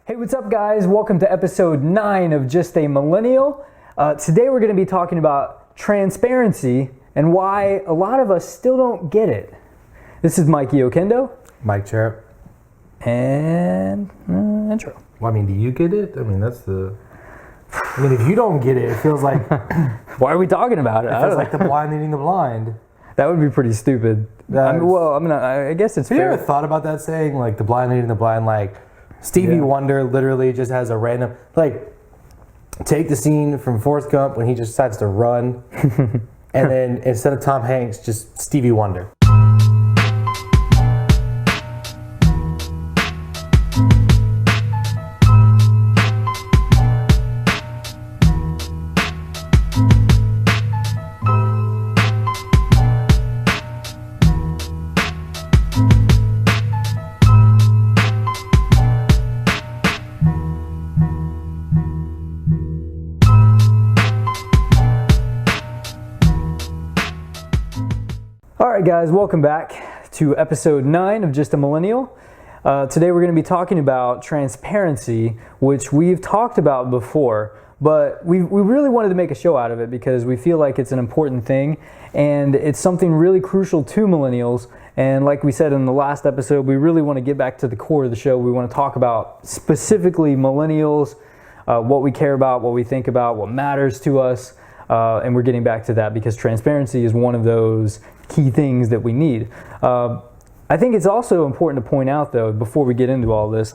Hey, what's up guys? Welcome to episode 9 of Just a Millennial. Today we're going to be talking about transparency and why a lot of us still don't get it. This is Mikey Okendo. Mike Cherub. And intro. Well, I mean, do you get it? I mean, if you don't get it, it feels like... Why are we talking about it? It feels like the blind leading the blind. That would be pretty stupid. I guess it's fair. fair. Have you ever thought about that saying? Like, the blind leading the blind, like... Stevie Wonder literally just has a random, like, take the scene from Forrest Gump when he just decides to run, and then instead of Tom Hanks, just Stevie Wonder. Alright guys, welcome back to episode 9 of Just a Millennial. Today we're going to be talking about transparency, which we've talked about before, but we really wanted to make a show out of it because we feel like it's an important thing and it's something really crucial to millennials. And like we said in the last episode, we really want to get back to the core of the show. We want to talk about specifically millennials, what we care about, what we think about, what matters to us. And we're getting back to that because transparency is one of those key things that we need. I think it's also important to point out, though, before we get into all this,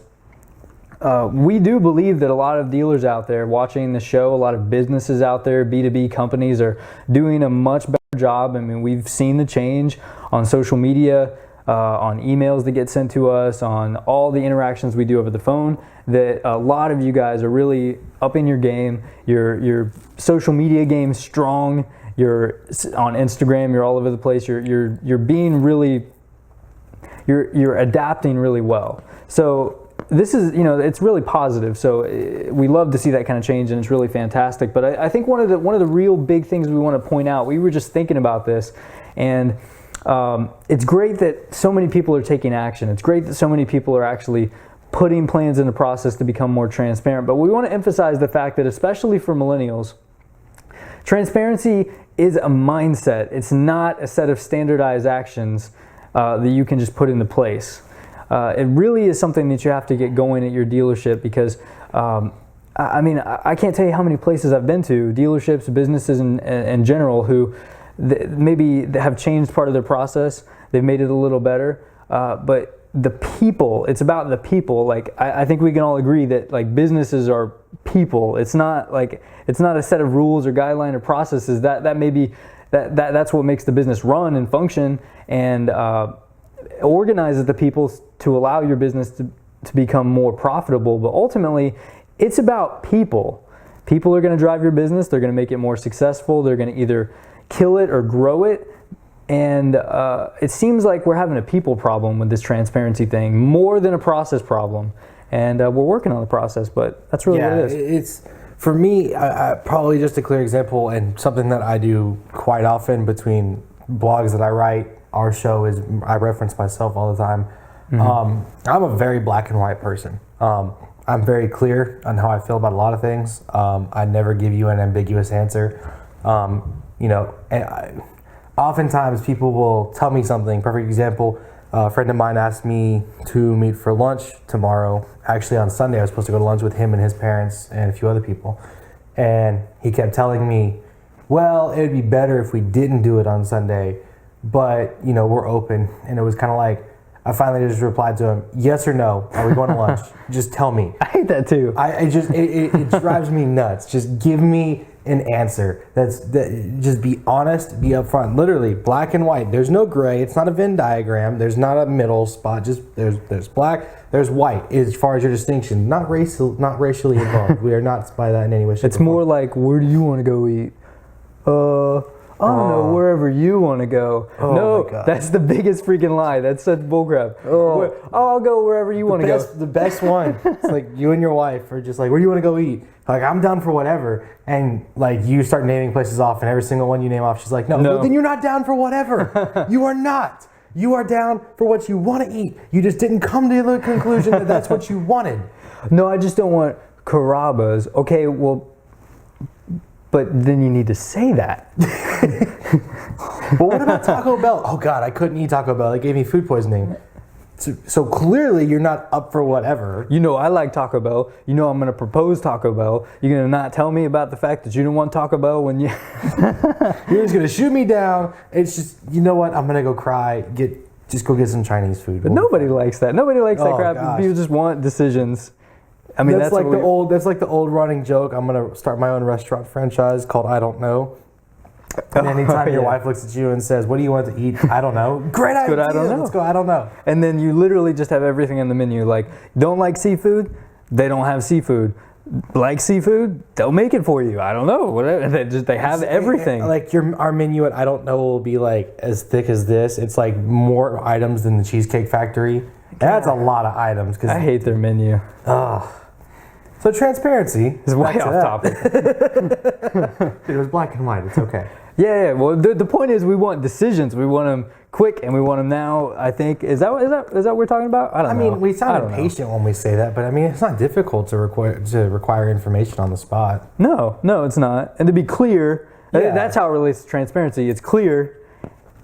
we do believe that a lot of dealers out there watching the show, a lot of businesses out there, B2B companies are doing a much better job. I mean, we've seen the change on social media, on emails that get sent to us, on all the interactions we do over the phone, that a lot of you guys are really upping your game, your social media game strong, you're on Instagram, you're all over the place, you're being really, you're adapting really well. So this is, it's really positive. So we love to see that kind of change and it's really fantastic. But I think one of the real big things we want to point out, we were just thinking about this, and it's great that so many people are taking action. It's great that so many people are actually putting plans into process to become more transparent. But we want to emphasize the fact that especially for millennials, transparency is a mindset. It's not a set of standardized actions that you can just put into place. It really is something that you have to get going at your dealership because I can't tell you how many places I've been to, dealerships, businesses in general, who maybe have changed part of their process. They've made it a little better, but the people, it's about the people. Like I think we can all agree that like businesses are people. It's not a set of rules or guideline or processes. That may be that's what makes the business run and function and organizes the people to allow your business to become more profitable. But ultimately, it's about people. People are going to drive your business. They're going to make it more successful. They're going to either kill it or grow it. And it seems like we're having a people problem with this transparency thing more than a process problem. And we're working on the process, but that's really what it is. It's, for me, probably just a clear example and something that I do quite often between blogs that I write. Our show is, I reference myself all the time. Mm-hmm. I'm a very black and white person. I'm very clear on how I feel about a lot of things. I never give you an ambiguous answer. Oftentimes people will tell me something. Perfect example, a friend of mine asked me to meet for lunch tomorrow. Actually on Sunday I was supposed to go to lunch with him and his parents and a few other people. And he kept telling me, well, it'd be better if we didn't do it on Sunday, but we're open. And it was kind of like, I finally just replied to him, yes or no, are we going to lunch? Just tell me. I hate that too. It drives me nuts. Just give me an answer. Just be honest, be upfront. Literally, black and white. There's no gray. It's not a Venn diagram. There's not a middle spot. Just there's black, there's white. As far as your distinction, not racially involved. We are not by that in any way. It's more like, where do you want to go eat? I don't know, wherever you want to go. Oh No, that's the biggest freaking lie. That's such bullcrap. I'll go wherever you want to go. The best one. It's like you and your wife are just like, where do you want to go eat? Like, I'm down for whatever. And like you start naming places off and every single one you name off, she's like, no. Then you're not down for whatever. You are not. You are down for what you want to eat. You just didn't come to the conclusion that that's what you wanted. No, I just don't want Carrabba's. Okay, well, but then you need to say that. But what about Taco Bell? Oh God, I couldn't eat Taco Bell. It gave me food poisoning. So clearly you're not up for whatever. You know I like Taco Bell. You know I'm going to propose Taco Bell. You're going to not tell me about the fact that you didn't want Taco Bell when you... You're just going to shoot me down. It's just, you know what? I'm going to go cry. Just go get some Chinese food. But nobody likes that. Nobody likes that crap. Gosh. People just want decisions. I mean, that's like the old running joke. I'm going to start my own restaurant franchise called I Don't Know. And anytime your wife looks at you and says, "What do you want to eat?" I don't know. Great idea. I don't know. Let's go. I don't know. And then you literally just have everything on the menu. Like, don't like seafood? They don't have seafood. Like seafood? They'll make it for you. I don't know. Whatever. They have everything. Like our menu at I Don't Know will be like as thick as this. It's like more items than the Cheesecake Factory. And that's a lot of items. I hate their menu. So transparency. It's way off topic. It was black and white. It's okay. Yeah. Well, the point is, we want decisions. We want them quick, and we want them now. I think is that what we're talking about? I don't know. I mean, we sound impatient when we say that, but I mean, it's not difficult to require information on the spot. No, it's not. And to be clear, that's how it relates to transparency. It's clear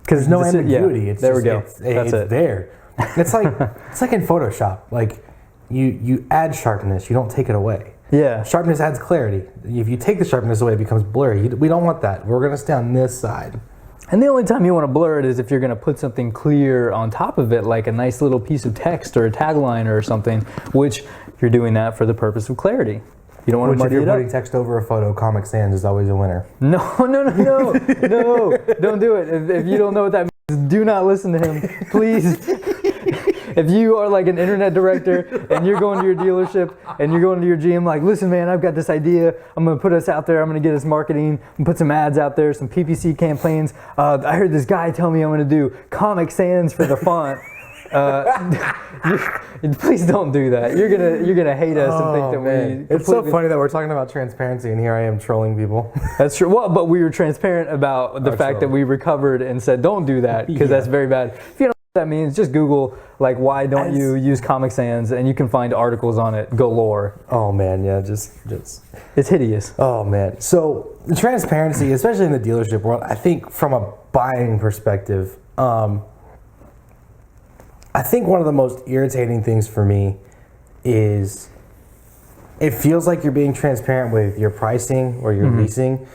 because there's no ambiguity. Yeah, there we go. That's it. There. It's like in Photoshop. Like you add sharpness, you don't take it away. Yeah. Sharpness adds clarity. If you take the sharpness away, it becomes blurry. We don't want that. We're going to stay on this side. And the only time you want to blur it is if you're going to put something clear on top of it, like a nice little piece of text or a tagline or something, which you're doing that for the purpose of clarity. You don't want to muddy it up. If you're putting text over a photo, Comic Sans is always a winner. No, don't do it. If you don't know what that means, do not listen to him, please. If you are like an internet director and you're going to your dealership and you're going to your GM like, listen, man, I've got this idea. I'm going to put us out there. I'm going to get us marketing and put some ads out there, some PPC campaigns. I heard this guy tell me I'm going to do Comic Sans for the font. Please don't do that. You're gonna hate us and think that we. It's so funny that we're talking about transparency and here I am trolling people. That's true. Well, but we were transparent about the fact that we recovered and said don't do that because that's very bad. If you don't know what that means, just Google like why don't you use Comic Sans and you can find articles on it galore. Oh man, yeah, just it's hideous. Oh man, so transparency, especially in the dealership world, I think from a buying perspective. I think one of the most irritating things for me is it feels like you're being transparent with your pricing or your leasing,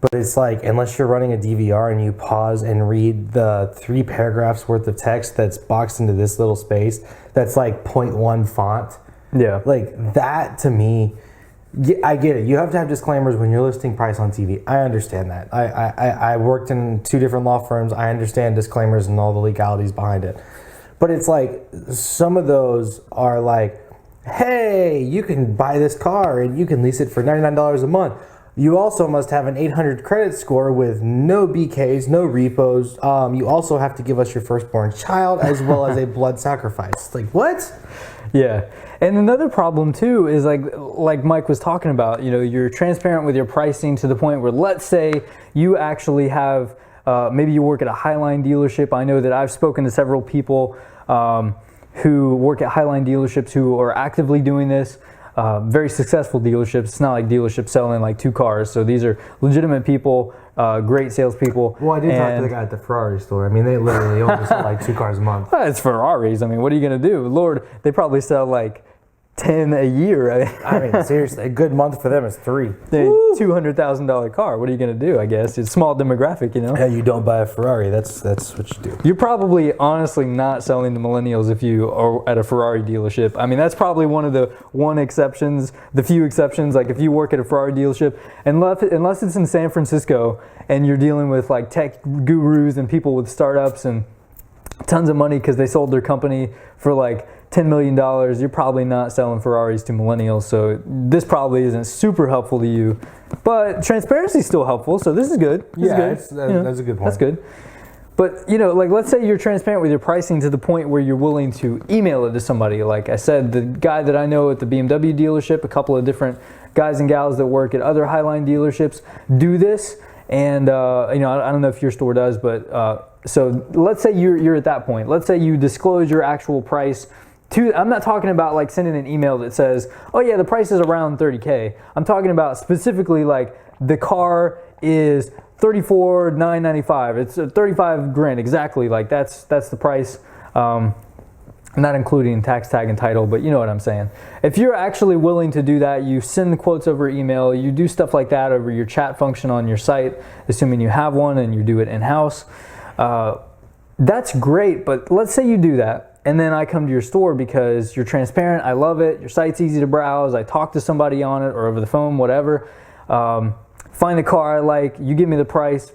but it's like unless you're running a DVR and you pause and read the 3 paragraphs worth of text that's boxed into this little space that's like 0.1 font. Yeah. Like that to me, I get it. You have to have disclaimers when you're listing price on TV. I understand that. I worked in 2 different law firms. I understand disclaimers and all the legalities behind it. But it's like some of those are like, hey, you can buy this car and you can lease it for $99 a month. You also must have an 800 credit score with no BKs, no repos. You also have to give us your firstborn child as well as a blood sacrifice. Like, what? Yeah. And another problem too is like Mike was talking about, you're transparent with your pricing to the point where let's say you actually have maybe you work at a Highline dealership. I know that I've spoken to several people who work at Highline dealerships who are actively doing this. Very successful dealerships. It's not like dealerships selling like 2 cars. So these are legitimate people, great salespeople. Well, I did talk to the guy at the Ferrari store. I mean, they literally only sell like 2 cars a month. It's Ferraris. I mean, what are you going to do? Lord, they probably sell like 10 a year. I mean, seriously, a good month for them is 3. $200,000 car. What are you going to do? I guess it's a small demographic, Yeah, you don't buy a Ferrari. That's what you do. You're probably honestly not selling to millennials if you are at a Ferrari dealership. I mean, that's probably one of the few exceptions. Like if you work at a Ferrari dealership, unless it's in San Francisco and you're dealing with like tech gurus and people with startups and tons of money because they sold their company for like $10 million, you're probably not selling Ferraris to millennials, so this probably isn't super helpful to you. But transparency is still helpful, so this is good. That's a good point. That's good. But, like let's say you're transparent with your pricing to the point where you're willing to email it to somebody. Like I said, the guy that I know at the BMW dealership, a couple of different guys and gals that work at other Highline dealerships do this. And, I don't know if your store does, but So let's say you're at that point. Let's say you disclose your actual price. I'm not talking about like sending an email that says, oh yeah, the price is around $30K. I'm talking about specifically like the car is $34,995. It's $35,000 exactly. Like that's the price. Not including tax tag and title, but you know what I'm saying. If you're actually willing to do that, you send the quotes over email, you do stuff like that over your chat function on your site, assuming you have one and you do it in-house. That's great, but let's say you do that, and then I come to your store because you're transparent, I love it, your site's easy to browse, I talk to somebody on it or over the phone, whatever. Find the car I like, you give me the price,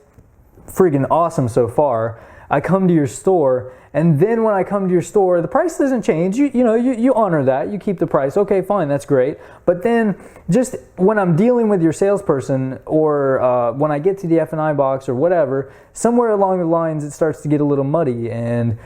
freaking awesome so far. I come to your store, and then when I come to your store, the price doesn't change. You honor that. You keep the price. Okay, fine, that's great. But then just when I'm dealing with your salesperson or when I get to the F&I box or whatever, somewhere along the lines it starts to get a little muddy, and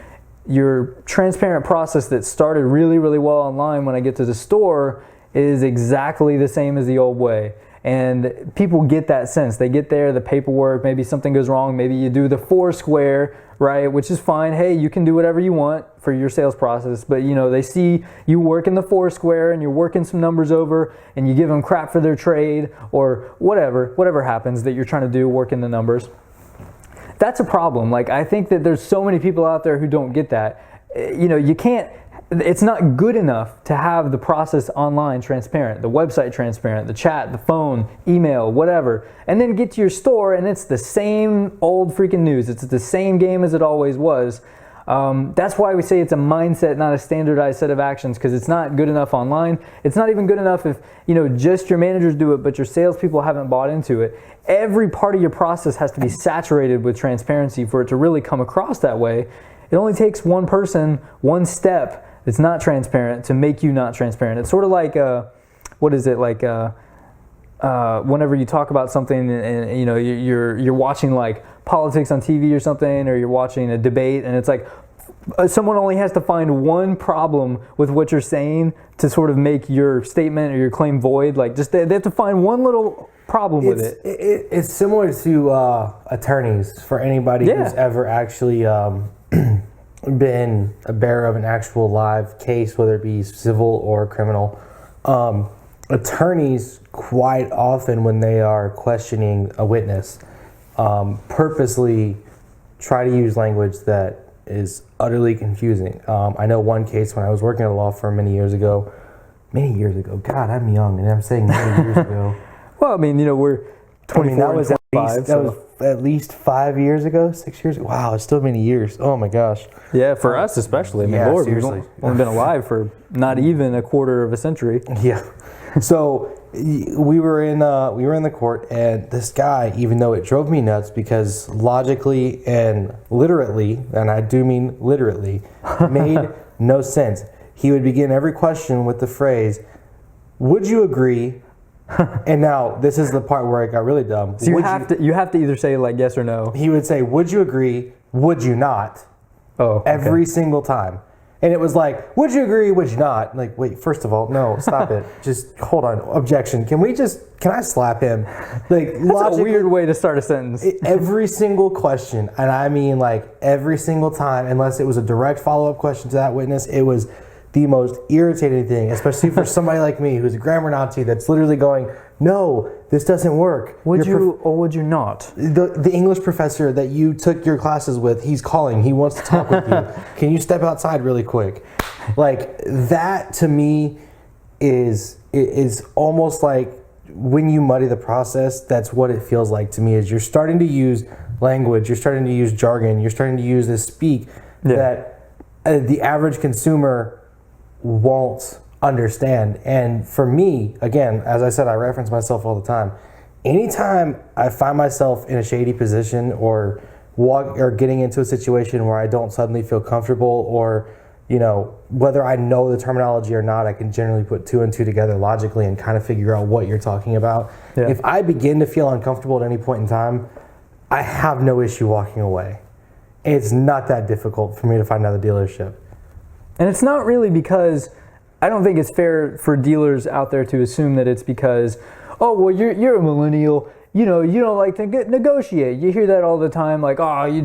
your transparent process that started really, really well online when I get to the store is exactly the same as the old way. And people get that sense. They get there, the paperwork, maybe something goes wrong, maybe you do the Foursquare, right, which is fine. Hey, you can do whatever you want for your sales process, but they see you work in the Foursquare and you're working some numbers over and you give them crap for their trade or whatever happens that you're trying to do, work in the numbers. That's a problem. Like, I think that there's so many people out there who don't get that. You can't, it's not good enough to have the process online transparent, the website transparent, the chat, the phone, email, whatever, and then get to your store and it's the same old freaking news. It's the same game as it always was. That's why we say it's a mindset, not a standardized set of actions, because it's not good enough online. It's not even good enough if just your managers do it, but your salespeople haven't bought into it. Every part of your process has to be saturated with transparency for it to really come across that way. It only takes one person, one step that's not transparent to make you not transparent. It's sort of like, whenever you talk about something and you're watching like politics on TV or something, or you're watching a debate, and it's like someone only has to find one problem with what you're saying to sort of make your statement or your claim void. Like, just they have to find one little problem with it. It's similar to attorneys for anybody who's ever actually been a bearer of an actual live case, whether it be civil or criminal. Attorneys quite often, when they are questioning a witness, purposely try to use language that is utterly confusing. I know one case when I was working at a law firm many years ago. God, I'm young, and I'm saying many years ago. Well, I mean, we're 24 that was and 25. That was at least 5 years ago, 6 years ago. Wow, it's still many years. Oh my gosh. Yeah, for us especially. I mean, Lord, seriously. We've only been alive for not even a quarter of a century. Yeah. So we were in the court, and this guy, even though it drove me nuts because logically and literally, and I do mean literally, made no sense. He would begin every question with the phrase, "Would you agree?" And now this is the part where it got really dumb. So you have to either say like yes or no. He would say, "Would you agree? Would you not?" Oh, okay. Every single time. And it was like, "Would you agree? Would you not?" Like, wait, first of all, no, stop it. Just hold on. Objection. Can I slap him? Like, that's a weird way to start a sentence. Every single question, and I mean like every single time, unless it was a direct follow-up question to that witness, it was the most irritating thing, especially for somebody like me who's a grammar Nazi that's literally going, "No, this doesn't work. Would you or would you not?" The English professor that you took your classes with, he's calling. He wants to talk with you. Can you step outside really quick? Like, that to me is almost like when you muddy the process, that's what it feels like to me, is you're starting to use language, you're starting to use jargon, you're starting to use this speak that the average consumer won't understand. And for me, again, as I said, I reference myself all the time. Anytime I find myself in a shady position or getting into a situation where I don't suddenly feel comfortable, or whether I know the terminology or not, I can generally put two and two together logically and kind of figure out what you're talking about. Yeah. If I begin to feel uncomfortable at any point in time, I have no issue walking away. It's not that difficult for me to find another dealership. And it's not really because, I don't think it's fair for dealers out there to assume that it's because, oh, well, you're a millennial, you don't like to negotiate. You hear that all the time, like, oh, you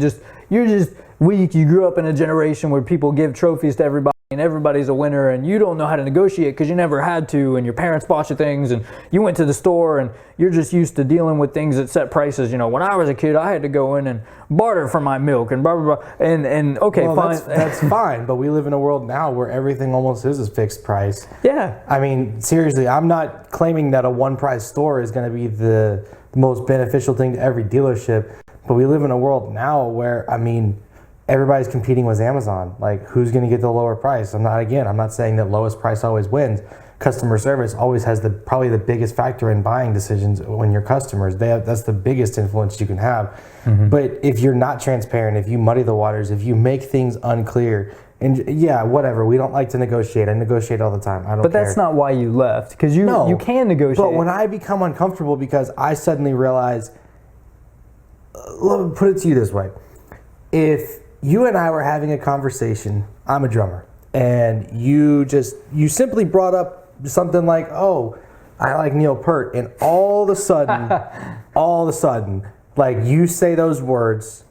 you're just weak. You grew up in a generation where people give trophies to everybody and everybody's a winner, and you don't know how to negotiate because you never had to, and your parents bought you things, and you went to the store, and you're just used to dealing with things at set prices. You know, when I was a kid, I had to go in and barter for my milk and blah blah blah. And okay, well, fine, that's fine. But we live in a world now where everything almost is a fixed price. Yeah. I mean, seriously, I'm not claiming that a one-price store is going to be the most beneficial thing to every dealership, but we live in a world now where, I mean, everybody's competing with Amazon. Like, who's going to get the lower price? I'm not saying that lowest price always wins. Customer service always has probably the biggest factor in buying decisions when your customers. That's the biggest influence you can have. Mm-hmm. But if you're not transparent, if you muddy the waters, if you make things unclear, and yeah, whatever, we don't like to negotiate. I negotiate all the time. I don't care. But that's not why you left, because you can negotiate. But when I become uncomfortable because I suddenly realize, let me put it to you this way. If you and I were having a conversation, I'm a drummer, and you simply brought up something like, oh, I like Neil Peart, and all of a sudden, like, you say those words,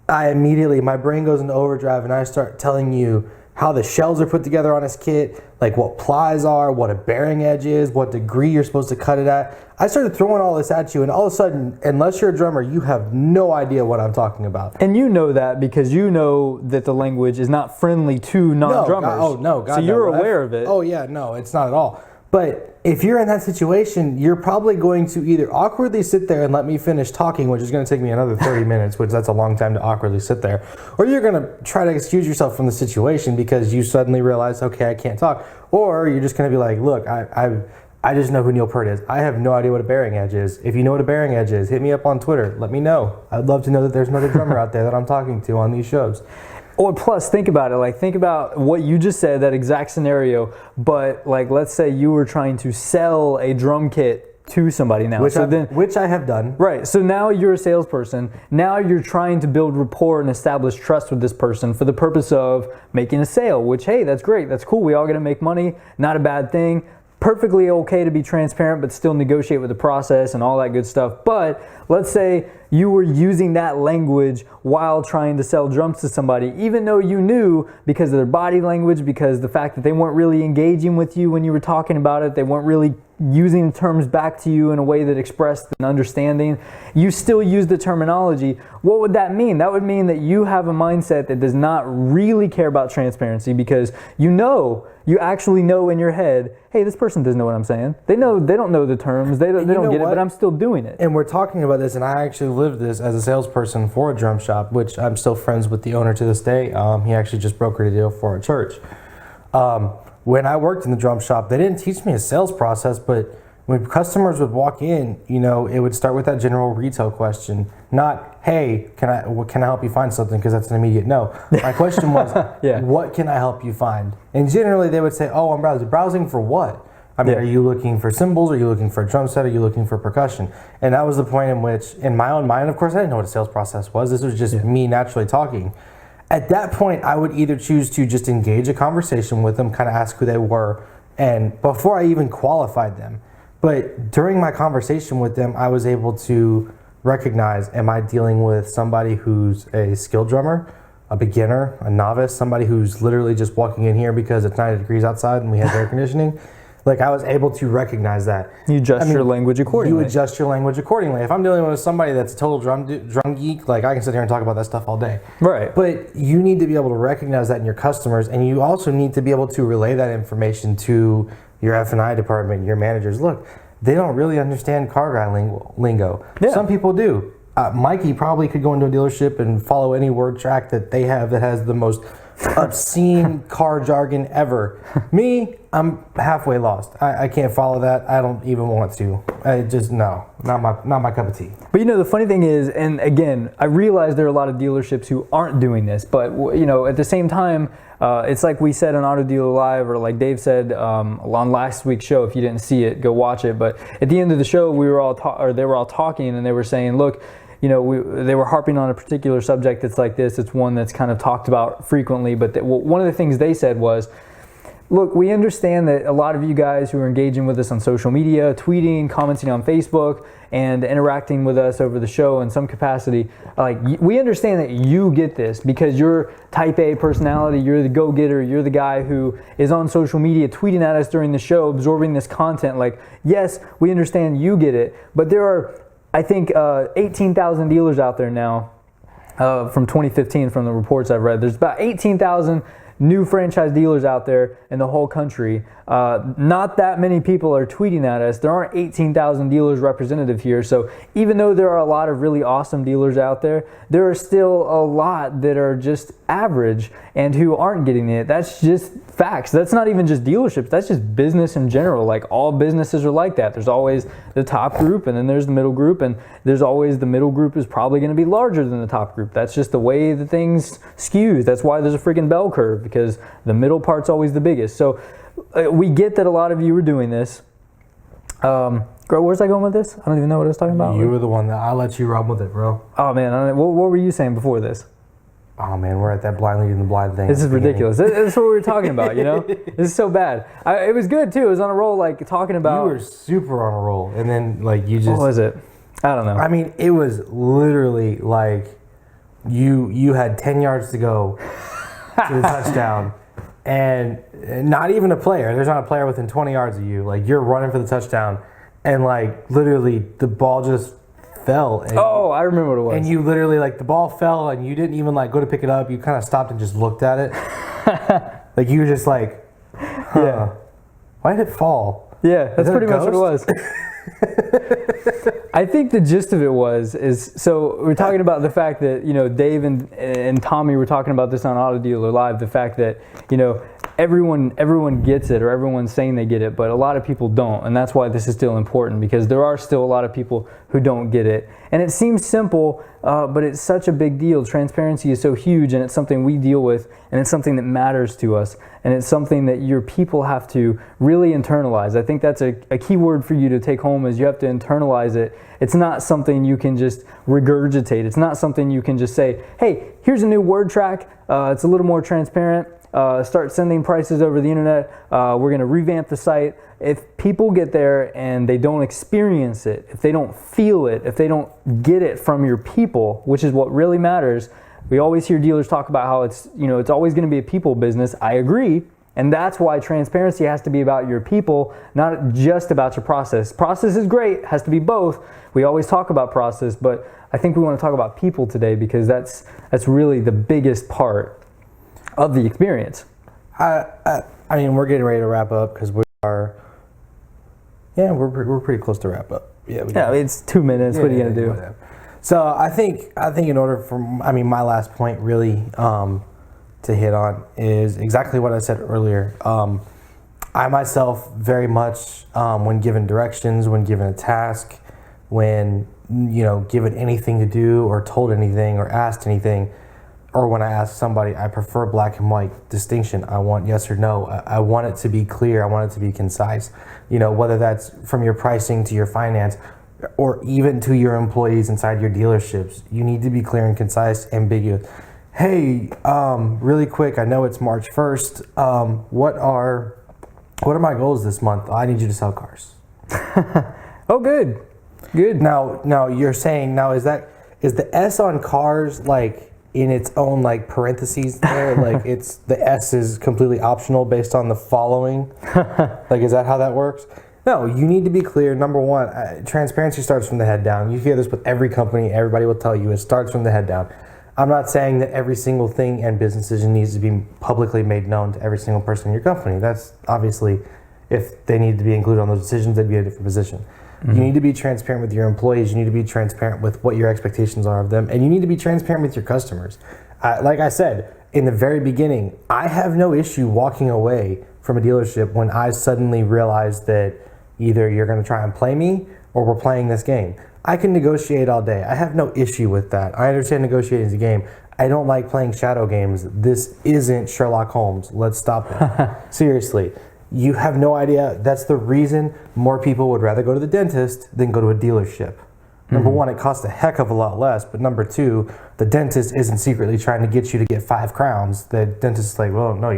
my brain goes into overdrive, and I start telling you how the shells are put together on his kit, like what plies are, what a bearing edge is, what degree you're supposed to cut it at. I started throwing all this at you, and all of a sudden, unless you're a drummer, you have no idea what I'm talking about. And you know that because you know that the language is not friendly to non-drummers. God, so you're aware of it. Oh yeah, no, it's not at all. But if you're in that situation, you're probably going to either awkwardly sit there and let me finish talking, which is going to take me another 30 minutes, which that's a long time to awkwardly sit there, or you're going to try to excuse yourself from the situation because you suddenly realize, okay, I can't talk, or you're just going to be like, look, I just know who Neil Peart is. I have no idea what a bearing edge is. If you know what a bearing edge is, hit me up on Twitter. Let me know. I'd love to know that there's another drummer out there that I'm talking to on these shows. Or plus, think about it. Like, think about what you just said, that exact scenario. But, like, let's say you were trying to sell a drum kit to somebody now. Which I have done. Right. So now you're a salesperson. Now you're trying to build rapport and establish trust with this person for the purpose of making a sale, which, hey, that's great. That's cool. We all got to make money. Not a bad thing. Perfectly okay to be transparent, but still negotiate with the process and all that good stuff. But let's say you were using that language while trying to sell drums to somebody, even though you knew because of their body language, because the fact that they weren't really engaging with you when you were talking about it, they weren't really using terms back to you in a way that expressed an understanding, you still use the terminology. What would that mean? That would mean that you have a mindset that does not really care about transparency, because you actually know in your head, hey, this person doesn't know what I'm saying. They don't know the terms. They don't get it, but I'm still doing it. And we're talking about this, and I actually lived this as a salesperson for a drum shop, which I'm still friends with the owner to this day. He actually just brokered a deal for a church. When I worked in the drum shop, they didn't teach me a sales process, but when customers would walk in, it would start with that general retail question, not, hey, can I help you find something? Because that's an immediate no. My question was, yeah. What can I help you find? And generally they would say, oh, I'm browsing. Browsing for what? I mean, Are you looking for cymbals? Are you looking for a drum set? Are you looking for percussion? And that was the point in which, in my own mind, of course, I didn't know what a sales process was. This was just me naturally talking. At that point, I would either choose to just engage a conversation with them, kind of ask who they were, and before I even qualified them. But during my conversation with them, I was able to recognize, am I dealing with somebody who's a skilled drummer, a beginner, a novice, somebody who's literally just walking in here because it's 90 degrees outside and we have air conditioning? Like, I was able to recognize that. You adjust your language accordingly. You adjust your language accordingly. If I'm dealing with somebody that's a total drum geek, like, I can sit here and talk about that stuff all day. Right. But you need to be able to recognize that in your customers, and you also need to be able to relay that information to your F&I department, your managers. Look, they don't really understand car guy lingo. Yeah. Some people do. Mikey probably could go into a dealership and follow any word track that they have that has the most obscene car jargon ever. Me, I'm halfway lost. I can't follow that. I don't even want to. I just, no, not my cup of tea. But the funny thing is, and again, I realize there are a lot of dealerships who aren't doing this, but at the same time, it's like we said on Auto Dealer Live, or like Dave said on last week's show. If you didn't see it, go watch it. But at the end of the show, they were all talking, and they were saying, look, they were harping on a particular subject that's like this. It's one that's kind of talked about frequently. But one of the things they said was, look, we understand that a lot of you guys who are engaging with us on social media, tweeting, commenting on Facebook, and interacting with us over the show in some capacity, like, we understand that you get this because you're type A personality, you're the go-getter, you're the guy who is on social media tweeting at us during the show, absorbing this content. Like, yes, we understand you get it, but there are, I think, 18,000 dealers out there now from 2015 from the reports I've read. There's about 18,000 new franchise dealers out there in the whole country. Not that many people are tweeting at us. There aren't 18,000 dealers representative here. So even though there are a lot of really awesome dealers out there, there are still a lot that are just average and who aren't getting it. That's just facts. That's not even just dealerships. That's just business in general. Like, all businesses are like that. There's always the top group, and then there's the middle group, and there's always the middle group is probably going to be larger than the top group. That's just the way the things skews. That's why there's a freaking bell curve, because the middle part's always the biggest. So we get that a lot of you are doing this. Where's I going with this? I don't even know what I was talking about. You were the one that I let you run with it, bro. Oh man, what were you saying before this? Oh man, we're at that blind leading the blind thing. This is ridiculous. This is what we were talking about, you know? This is so bad. It was good too. It was on a roll, like, talking about... You were super on a roll, and then, like, you just... What was it? I don't know. I mean, it was literally like you had 10 yards to go to the touchdown, and not even a player. There's not a player within 20 yards of you. Like, you're running for the touchdown, and, like, literally the ball just fell. And, I remember what it was. And you literally, like, the ball fell, and you didn't even, like, go to pick it up. You kind of stopped and just looked at it. Like, you were just like, huh, yeah. Why did it fall? Yeah, that's pretty much what it was. I think the gist of it so we're talking about the fact that, you know, Dave and Tommy were talking about this on Auto Dealer Live, the fact that, you know, everyone gets it, or everyone's saying they get it, but a lot of people don't, and that's why this is still important, because there are still a lot of people who don't get it. And it seems simple, but it's such a big deal. Transparency is so huge, and it's something we deal with, and it's something that matters to us, and it's something that your people have to really internalize. I think that's a key word for you to take home, is you have to internalize it. It's not something you can just regurgitate. It's not something you can just say, hey, here's a new word track. It's a little more transparent. Start sending prices over the internet. We're going to revamp the site. If people get there and they don't experience it, if they don't feel it, if they don't get it from your people, which is what really matters. We always hear dealers talk about how it's always going to be a people business. I agree. And that's why transparency has to be about your people, not just about your process. Process is great, has to be both. We always talk about process, but I think we want to talk about people today, because that's really the biggest part of the experience. I mean, we're getting ready to wrap up, because we are. Yeah, we're pretty close to wrap up. Yeah, it's 2 minutes. What are you gonna do? Whatever. So I think in order for, my last point really to hit on is exactly what I said earlier. I myself very much, when given directions, when given a task, when given anything to do or told anything or asked anything, or when I ask somebody, I prefer black and white distinction. I want yes or no. I want it to be clear. I want it to be concise. Whether that's from your pricing to your finance, or even to your employees inside your dealerships, you need to be clear and concise, ambiguous. Hey, really quick, I know it's March 1st. What are my goals this month? I need you to sell cars. Oh, good. Now you're saying, is the S on cars like in its own like parentheses there? Like it's the S is completely optional based on the following? Like, is that how that works? No, you need to be clear. Number one, transparency starts from the head down. You hear this with every company. Everybody will tell you it starts from the head down. I'm not saying that every single thing and business decision needs to be publicly made known to every single person in your company. That's obviously, if they need to be included on those decisions, they'd be in a different position. Mm-hmm. You need to be transparent with your employees. You need to be transparent with what your expectations are of them. And you need to be transparent with your customers. Like I said, in the very beginning, I have no issue walking away from a dealership when I suddenly realize that either you're going to try and play me or we're playing this game. I can negotiate all day. I have no issue with that. I understand negotiating is a game. I don't like playing shadow games. This isn't Sherlock Holmes. Let's stop it. Seriously. You have no idea. That's the reason more people would rather go to the dentist than go to a dealership. Number one, it costs a heck of a lot less. But number two, the dentist isn't secretly trying to get you to get 5 crowns. The dentist is like, well, no,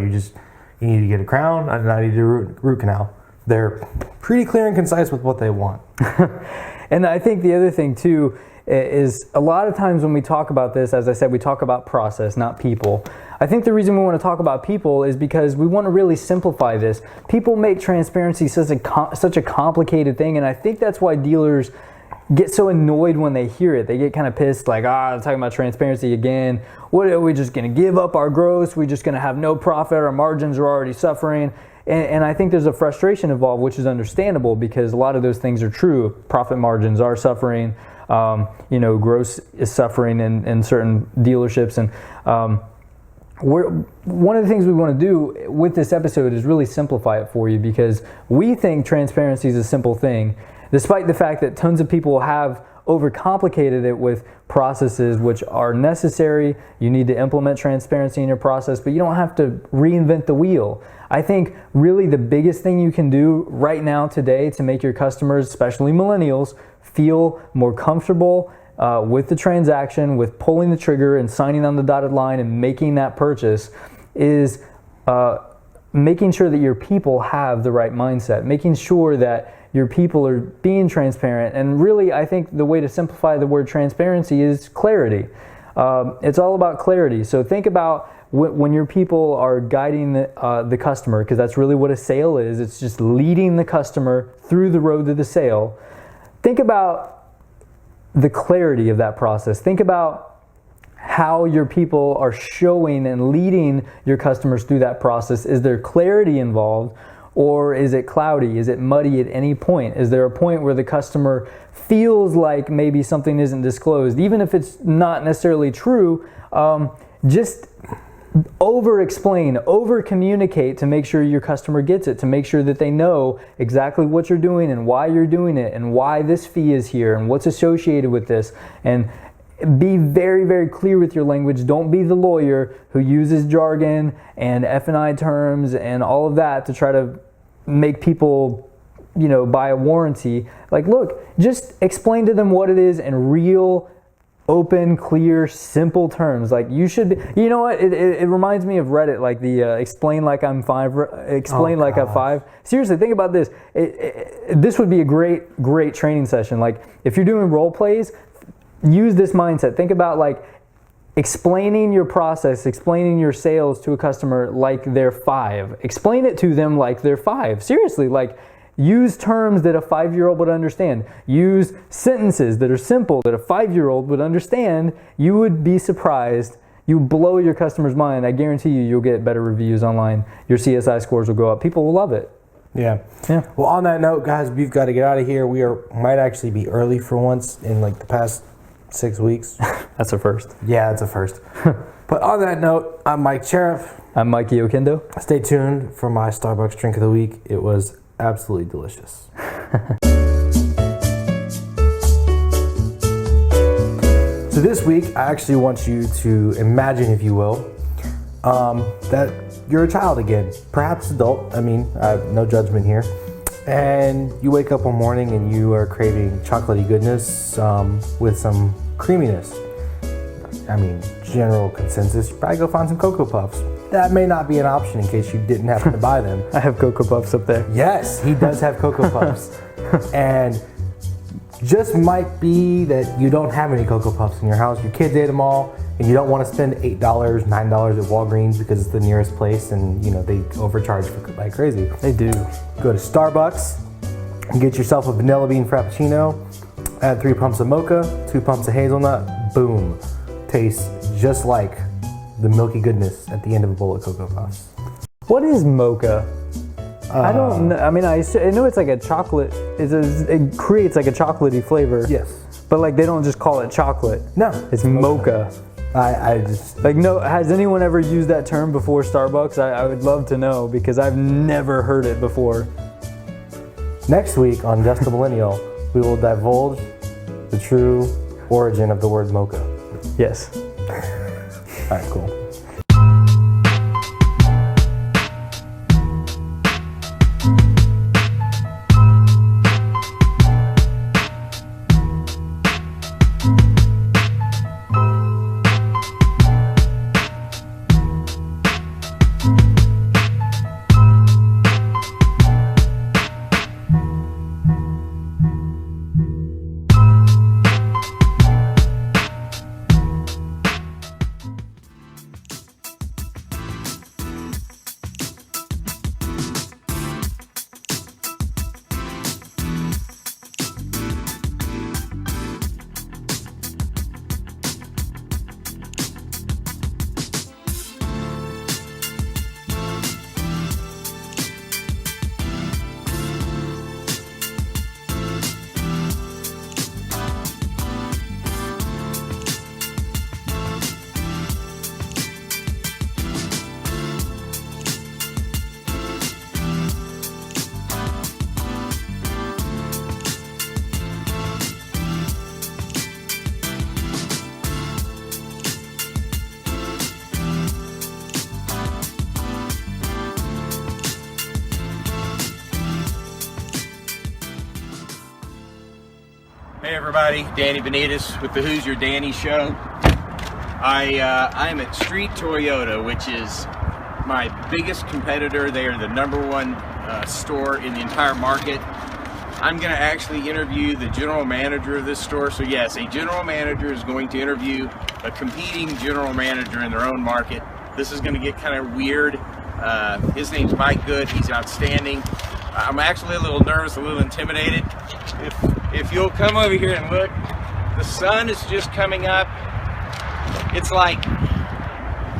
You need to get a crown, and I need to do a root canal. They're pretty clear and concise with what they want. And I think the other thing too is a lot of times when we talk about this, as I said, we talk about process, not people. I think the reason we want to talk about people is because we want to really simplify this. People make transparency such a complicated thing, and I think that's why dealers get so annoyed when they hear it. They get kind of pissed, like, I'm talking about transparency again. What are we just going to give up our gross? We're just going to have no profit. Our margins are already suffering. And I think there's a frustration involved, which is understandable because a lot of those things are true. Profit margins are suffering. Gross is suffering in certain dealerships. And one of the things we want to do with this episode is really simplify it for you, because we think transparency is a simple thing, despite the fact that tons of people have overcomplicated it with processes which are necessary. You need to implement transparency in your process, but you don't have to reinvent the wheel. I think really the biggest thing you can do right now today to make your customers, especially millennials, feel more comfortable with the transaction, with pulling the trigger and signing on the dotted line and making that purchase is making sure that your people have the right mindset, making sure that your people are being transparent. And really, I think the way to simplify the word transparency is clarity. It's all about clarity. So think about when your people are guiding the customer, because that's really what a sale is. It's just leading the customer through the road to the sale. Think about the clarity of that process. Think about how your people are showing and leading your customers through that process. Is there clarity involved, or is it cloudy? Is it muddy at any point? Is there a point where the customer feels like maybe something isn't disclosed, even if it's not necessarily true? Just over-explain, over-communicate to make sure your customer gets it, to make sure that they know exactly what you're doing and why you're doing it and why this fee is here and what's associated with this. And be very, very clear with your language. Don't be the lawyer who uses jargon and F&I terms and all of that to try to make people, buy a warranty. Like, look, just explain to them what it is in real, open, clear, simple terms. Like, you should be, you know what? It reminds me of Reddit, like the explain like I'm five, explain like I'm five. Seriously, think about this. This would be a great training session. Like, if you're doing role plays, use this mindset. Think about like explaining your process, explaining your sales to a customer like they're five. Explain it to them like they're five. Seriously, like use terms that a 5-year-old would understand. Use sentences that are simple that a 5-year-old would understand. You would be surprised. You blow your customer's mind. I guarantee you'll get better reviews online. Your CSI scores will go up. People will love it. Yeah. Well, on that note, guys, we've got to get out of here. Might actually be early for once in like the past 6 weeks. That's a first. Yeah, it's a first. But on that note, I'm Mike Sheriff. I'm Mikey Okindo. Stay tuned for my Starbucks drink of the week. It was absolutely delicious. So this week, I actually want you to imagine, if you will, that you're a child again, perhaps adult. I mean, I have no judgment here. And you wake up one morning and you are craving chocolatey goodness with some creaminess. I mean, general consensus, you probably go find some Cocoa Puffs. That may not be an option in case you didn't happen to buy them. I have Cocoa Puffs up there. Yes, he does have Cocoa Puffs. And just might be that you don't have any Cocoa Puffs in your house. Your kids ate them all, and you don't want to spend $8, $9 at Walgreens because it's the nearest place, and they overcharge like crazy. They do. Go to Starbucks and get yourself a vanilla bean frappuccino. Add 3 pumps of mocha, 2 pumps of hazelnut. Boom. Tastes just like the milky goodness at the end of a bowl of Cocoa Puffs. What is mocha? I don't know. I mean, I know it's like a chocolate. It creates like a chocolatey flavor. Yes. But like they don't just call it chocolate. No. It's mocha. I just... Like, no, has anyone ever used that term before Starbucks? I would love to know because I've never heard it before. Next week on Just a Millennial, we will divulge the true origin of the word mocha. Yes. All right, cool. Hey everybody, Danny Benitez with the Who's Your Danny show. I'm at Street Toyota, which is my biggest competitor. They are the #1 store in the entire market. I'm going to actually interview the general manager of this store. So yes, a general manager is going to interview a competing general manager in their own market. This is going to get kind of weird. His name's Mike Good. He's outstanding. I'm actually a little nervous, a little intimidated. If you'll come over here and look, the sun is just coming up. It's like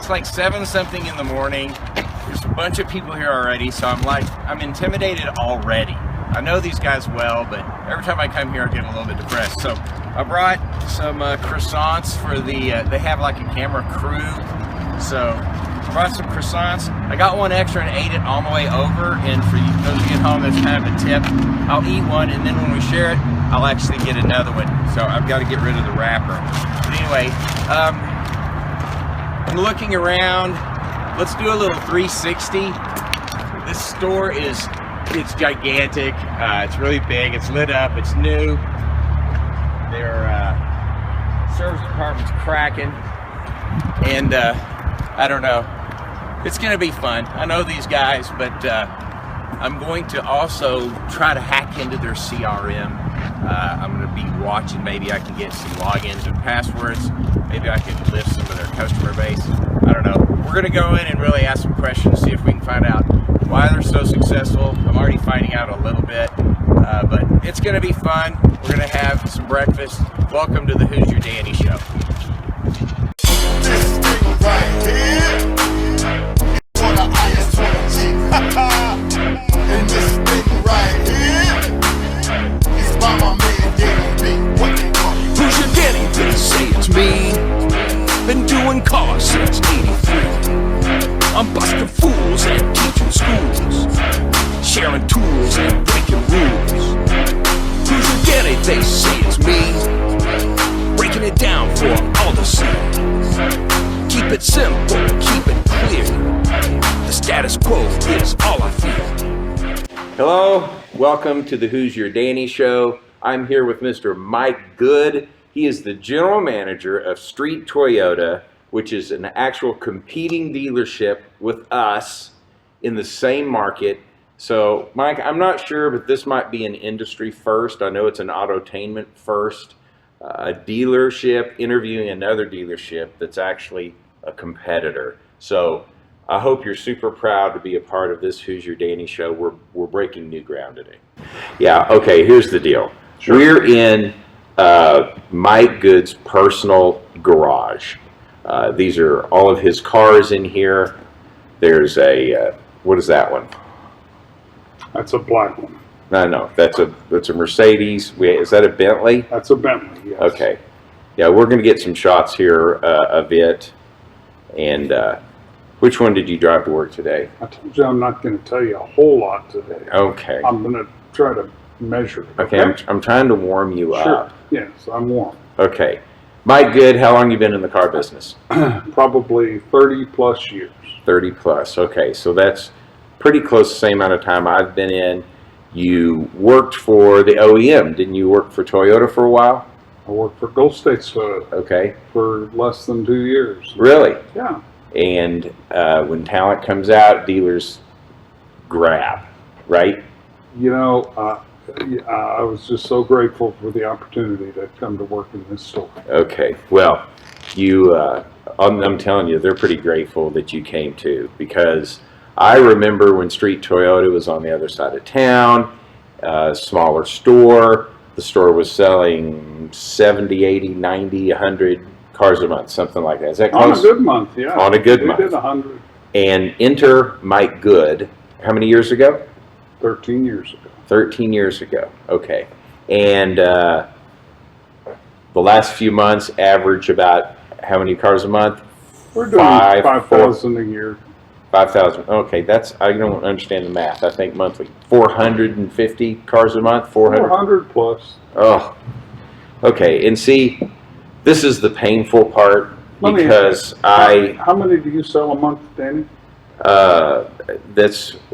7-something in the morning. There's a bunch of people here already, so I'm intimidated already. I know these guys well, but every time I come here, I get a little bit depressed. So I brought some croissants for they have like a camera crew. So I brought some croissants. I got one extra and ate it on my way over. And for those of you at home, that's kind of a tip. I'll eat one, and then when we share it, I'll actually get another one. So I've got to get rid of the wrapper. But anyway, I'm looking around. Let's do a little 360. This store it's gigantic. It's really big. It's lit up. It's new. Their service department's cracking. And I don't know. It's going to be fun. I know these guys, but I'm going to also try to hack into their CRM. I'm going to be watching. Maybe I can get some logins and passwords. Maybe I can lift some of their customer base. I don't know. We're going to go in and really ask some questions, see if we can find out why they're so successful. I'm already finding out a little bit, but it's going to be fun. We're going to have some breakfast. Welcome to the Who's Your Danny show. This thing right here for the IS-20G. And this thing right here is by my man Danny B. What they call it? Who's your Danny? They say it's me. Been doing cars since '83. I'm busting fools and teaching schools, sharing tools and breaking rules. Who's your Danny? They say it's me. Breaking it down for all to see. Keep it simple, keep it clear. The status quo is all I fear. Hello, welcome to the Who's Your Danny show. I'm here with Mr. Mike Good. He is the general manager of Street Toyota, which is an actual competing dealership with us in the same market. So, Mike, I'm not sure, but this might be an industry first. I know it's an Autotainment first. A dealership interviewing another dealership that's actually a competitor. So I hope you're super proud to be a part of this Who's Your Danny show. We're breaking new ground today. Yeah, okay, here's the deal. Sure. We're in Mike Good's personal garage. These are all of his cars in here. There's a, what is that one? That's a black one. No, that's a Mercedes. Is that a Bentley? That's a Bentley, yes. Okay. Yeah, we're going to get some shots here of it. And which one did you drive to work today? I told you I'm not going to tell you a whole lot today. Okay. I'm going to try to measure it. Okay, I'm trying to warm you Sure. up. Yes, I'm warm. Okay. Mike Good, how long you been in the car business? Probably 30 plus years. 30 plus. Okay, so that's pretty close the same amount of time I've been in. You worked for the OEM. Didn't you work for Toyota for a while? I worked for Gulf States Okay. for less than 2 years. Really? Yeah. And when talent comes out, dealers grab, right? You know, I was just so grateful for the opportunity to come to work in this store. Okay. Well, I'm telling you, they're pretty grateful that you came too, because I remember when Street Toyota was on the other side of town, smaller store. The store was selling 70, 80, 90, 100 cars a month, something like that. Is that close? On a good month, yeah. On a good month. We did 100. And enter Mike Good, how many years ago? 13 years ago. 13 years ago, okay. And the last few months average about how many cars a month? We're doing 5,000 a year. 5,000. Okay, I don't understand the math. I think monthly 450 cars a month. 400 plus. Oh, okay. And see, this is the painful part because how many do you sell a month, Danny?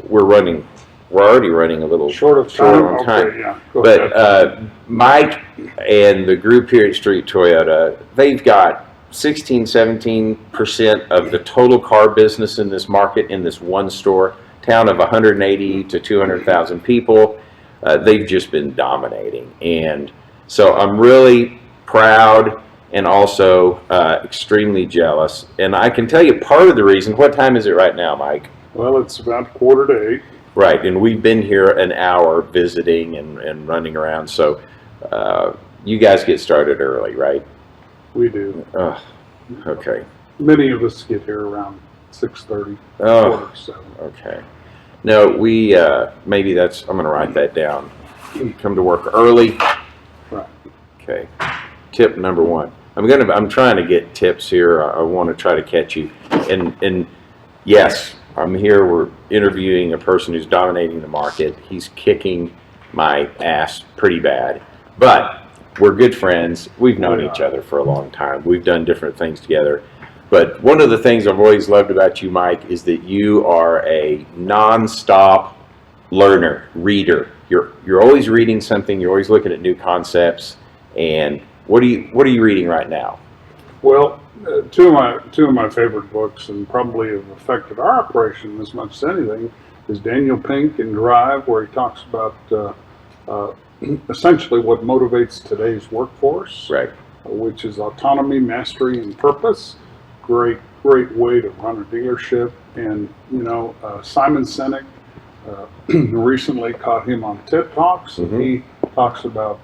we're running we're already running a little Short of on time. Okay, yeah. Go ahead. But Mike and the group here at Street Toyota, they've got 17% of the total car business in this market in this one store. Town of 180 to 200,000 people. They've just been dominating. And so I'm really proud and also extremely jealous. And I can tell you part of the reason. What time is it right now, Mike? Well, it's about 7:45. Right, and we've been here an hour visiting and running around. So you guys get started early, right? We do. Okay. Many of us get here around 6:30, Oh. 6:45. Okay. No, we maybe that's. I'm going to write that down. Come to work early. Right. Okay. Tip number one. I'm trying to get tips here. I want to try to catch you. And yes, I'm here. We're interviewing a person who's dominating the market. He's kicking my ass pretty bad. But we're good friends. We've known each other for a long time. We've done different things together. But one of the things I've always loved about you, Mike, is that you are a non-stop learner, reader. You're always reading something. You're always looking at new concepts. And what are you reading right now? Well, two of my favorite books, and probably have affected our operation as much as anything, is Daniel Pink in Drive, where he talks about essentially what motivates today's workforce, Right. Which is autonomy, mastery, and purpose. Great way to run a dealership. And Simon Sinek, recently caught him on TED Talks. Mm-hmm. He talks about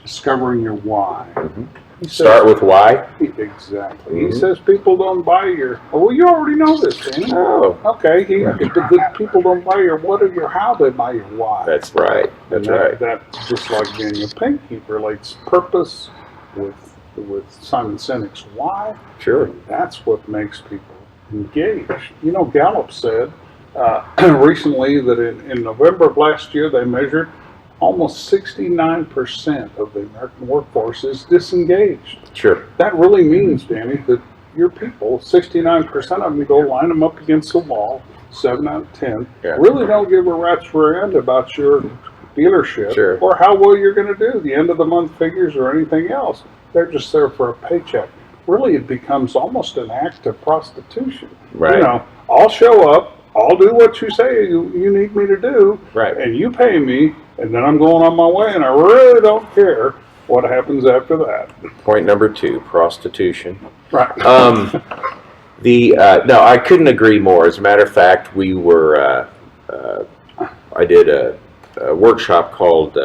discovering your why. Mm-hmm. He Start says, with why. Exactly. Mm-hmm. He says people don't buy your. Oh, well, you already know this, Danny. Oh. Okay. If the good people don't buy your what or your how, they buy your why. That's right. That's right. That's just like Daniel Pink. He relates purpose with Simon Sinek's why. Sure. That's what makes people engage. Gallup said recently that in November of last year they measured almost 69% of the American workforce is disengaged. Sure. That really means, Danny, that your people, 69% of them, you go line them up against the wall, 7 out of 10, Yeah. really don't give a rat's rear end about your dealership Sure. or how well you're going to do, the end of the month figures or anything else. They're just there for a paycheck. Really, it becomes almost an act of prostitution. Right. I'll show up, I'll do what you say you need me to do, Right. and you pay me, and then I'm going on my way, and I really don't care what happens after that. Point number 2, prostitution. Right. No, I couldn't agree more. As a matter of fact, we were. I did a workshop called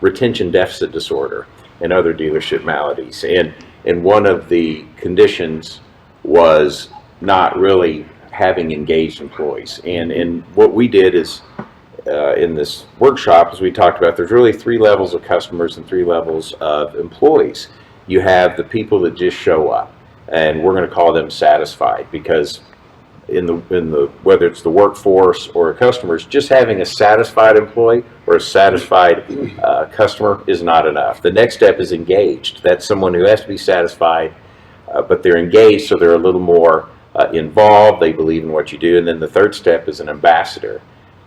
retention deficit disorder and other dealership maladies, and one of the conditions was not really having engaged employees. And what we did is in this workshop, as we talked about, there's really 3 levels of customers and 3 levels of employees. You have the people that just show up, and we're going to call them satisfied, because in the whether it's the workforce or customers, just having a satisfied employee or a satisfied customer is not enough. The next step is engaged. That's someone who has to be satisfied, but they're engaged, so they're a little more involved. They believe in what you do. And then the third step is an ambassador.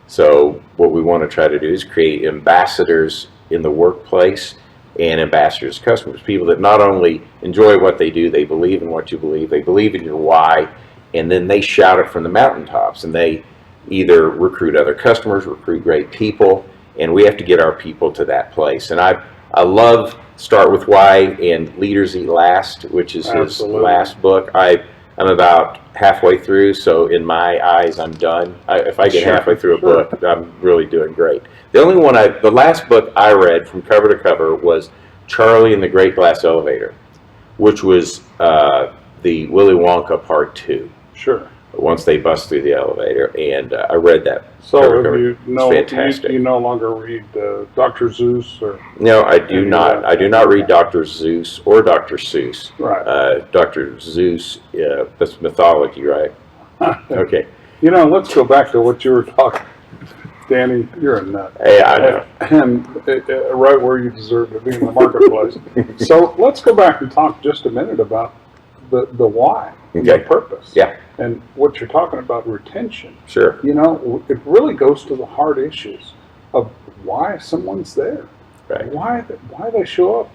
So what we want to try to do is create ambassadors in the workplace and ambassadors to customers, people that not only enjoy what they do, they believe in what you believe, they believe in your why, and then they shout it from the mountaintops, and they either recruit other customers, recruit great people, and we have to get our people to that place. And I love Start With Why and Leaders Eat Last, which is Absolutely. his last book. I'm about halfway through, so in my eyes, I'm done. If I get Sure, halfway through a sure. book, I'm really doing great. The last book I read from cover to cover was Charlie and the Great Glass Elevator, which was the Willy Wonka Part 2. Sure. Once they bust through the elevator, and I read that. So cover to if cover. you It's fantastic. you no longer read Dr. Zeus or No, I do Any of not. that? I do not read Dr. Zeus or Dr. Seuss. right. Dr. Zeus, that's mythology, right? Okay. Let's go back to what you were talking. Danny, you're a nut. Hey, I know. And right where you deserve to be in the marketplace. So let's go back and talk just a minute about the why, the Okay. purpose. Yeah. And what you're talking about, retention, Sure. you know, it really goes to the hard issues of why someone's there, Right. why they show up.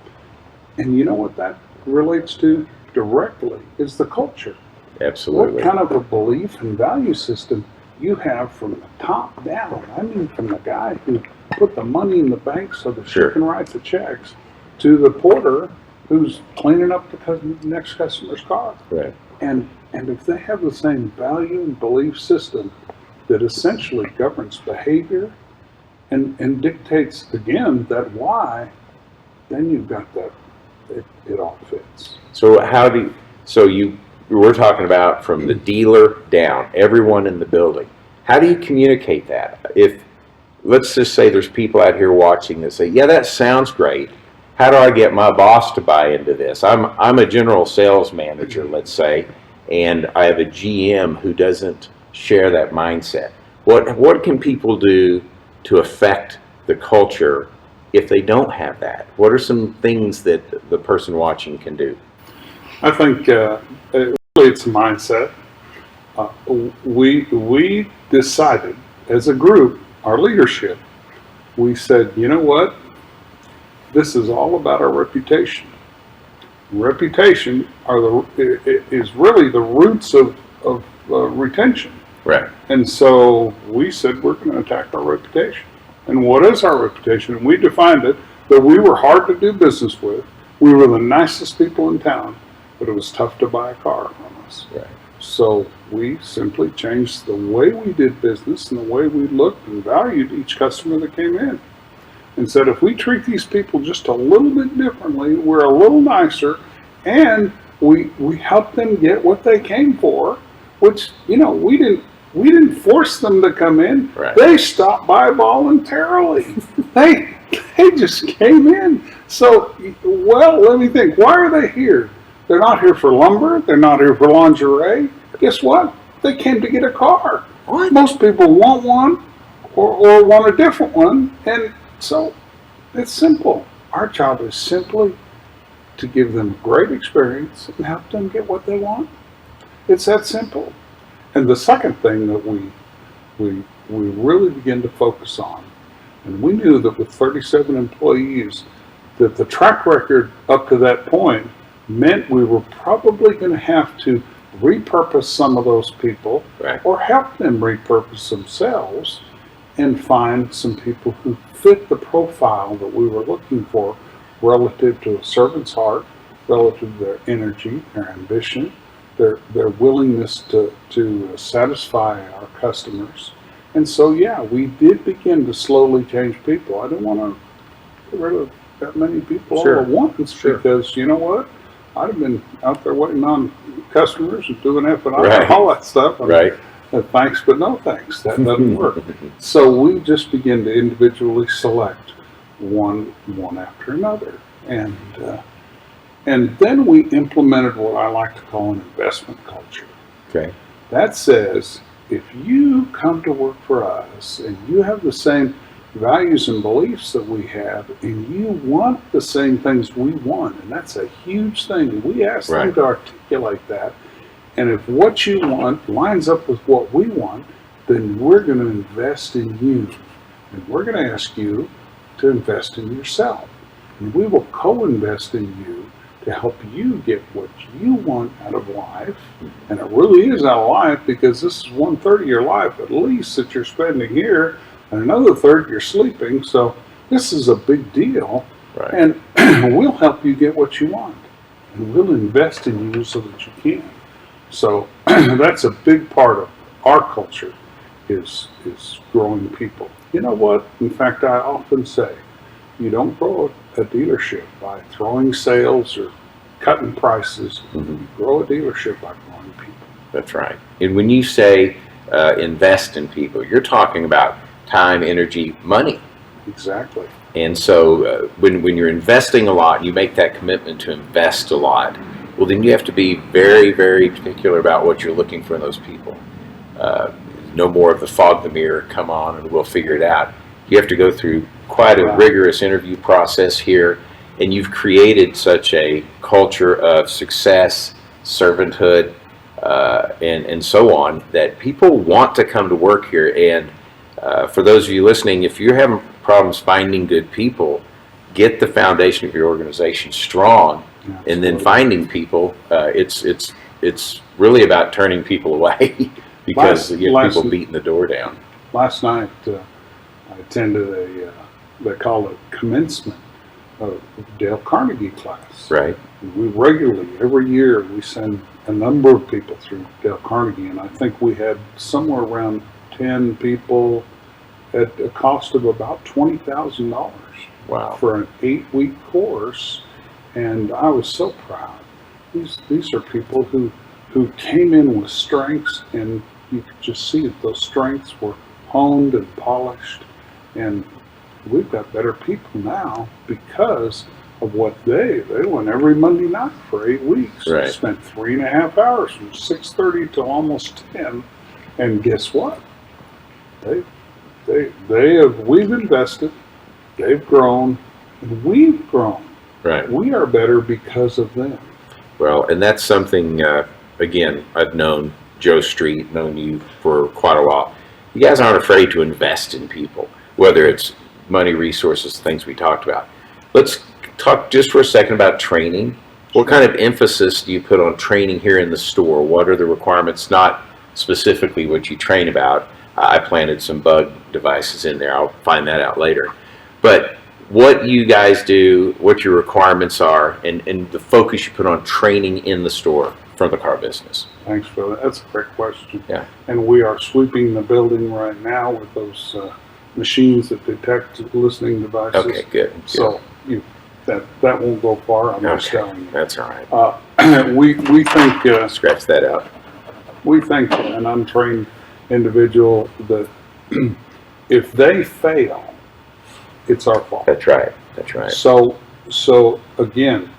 And you know what that relates to directly is the culture. Absolutely. What kind of a belief and value system you have from the top down? I mean, from the guy who put the money in the bank so that Sure. she can write the checks, to the porter who's cleaning up the next customer's car. Right. And if they have the same value and belief system that essentially governs behavior and dictates again that why, then you've got that. It all fits. So we're talking about from the dealer down, everyone in the building. How do you communicate that? If, let's just say there's people out here watching that say, yeah, that sounds great. How do I get my boss to buy into this? I'm a general sales manager, let's say, and I have a GM who doesn't share that mindset. What can people do to affect the culture if they don't have that? What are some things that the person watching can do? I think really it's a mindset. We decided as a group, our leadership, we said, you know what? This is all about our reputation. Reputation is really the roots of retention. Right. And so we said we're going to attack our reputation. And what is our reputation? And we defined it that we were hard to do business with. We were the nicest people in town, but it was tough to buy a car from us. Right. So we simply changed the way we did business and the way we looked and valued each customer that came in. And said if we treat these people just a little bit differently, we're a little nicer, and we help them get what they came for, which, you know, we didn't force them to come in. Right. They stopped by voluntarily. they just came in. So, well, let me think. Why are they here? They're not here for lumber. They're not here for lingerie. Guess what? They came to get a car. What? Most people want one or want a different one. And so it's simple. Our job is simply to give them a great experience and help them get what they want. It's that simple. And the second thing that we really begin to focus on, and we knew that with 37 employees, that the track record up to that point meant we were probably going to have to repurpose some of those people, Right. or help them repurpose themselves and find some people who fit the profile that we were looking for relative to a servant's heart, relative to their energy, their ambition, their willingness to satisfy our customers. And so, yeah, we did begin to slowly change people. I didn't want to get rid of that many people Sure. all at once, Sure. because you know what? I'd have been out there waiting on customers and doing F&I Right. and all that stuff. And, Right. thanks, but no thanks. That doesn't work. So we just begin to individually select one after another. And then we implemented what I like to call an investment culture. Okay. That says, if you come to work for us and you have the same values and beliefs that we have, and you want the same things we want, and that's a huge thing. We ask them Right. to articulate that. And if what you want lines up with what we want, then we're going to invest in you. And we're going to ask you to invest in yourself. And we will co-invest in you to help you get what you want out of life. And it really is out of life, because this is 1/3 of your life at least that you're spending here, and another third you're sleeping. So this is a big deal. Right. And we'll help you get what you want. And we'll invest in you so that you can. So that's a big part of our culture, is growing people. You know what? In fact, I often say, you don't grow a dealership by throwing sales or cutting prices. You grow a dealership by growing people. That's right. And when you say invest in people, you're talking about time, energy, money. Exactly. And so when you're investing a lot, you make that commitment to invest a lot, well, then you have to be very, very particular about what you're looking for in those people. No more of the fog the mirror, come on and we'll figure it out. You have to go through quite a rigorous interview process here, and you've created such a culture of success, servanthood, and so on, that people want to come to work here. And for those of you listening, if you're having problems finding good people, get the foundation of your organization strong, and then finding people. It's really about turning people away because you have people beating the door down. Last night, I attended they call it commencement of Dale Carnegie class. Right. We regularly, every year, we send a number of people through Dale Carnegie, and I think we had somewhere around 10 people at a cost of about $20,000. Wow. For an 8-week course, and I was so proud. These are people who came in with strengths, and you could just see that those strengths were honed and polished, and we've got better people now because of what they went every Monday night for 8 weeks. Right. Spent 3.5 hours from 6:30 till almost 10, and guess what? We've invested, they've grown, and we've grown. Right. We are better because of them. Well, and that's something, again, I've known Joe Street, known you for quite a while. You guys aren't afraid to invest in people, whether it's money, resources, things we talked about. Let's talk just for a second about training. What kind of emphasis do you put on training here in the store? What are the requirements, not specifically what you train about? I planted some bug devices in there. I'll find that out later. But what you guys do, what your requirements are, and the focus you put on training in the store from the car business. Thanks for that. That's a great question. Yeah. And we are sweeping the building right now with those machines that detect listening devices. Okay, good. So that won't go far. I'm just telling you. That's all right. We think Scratch that out. we think an untrained individual that if they fail, it's our fault. That's right. That's right. So again,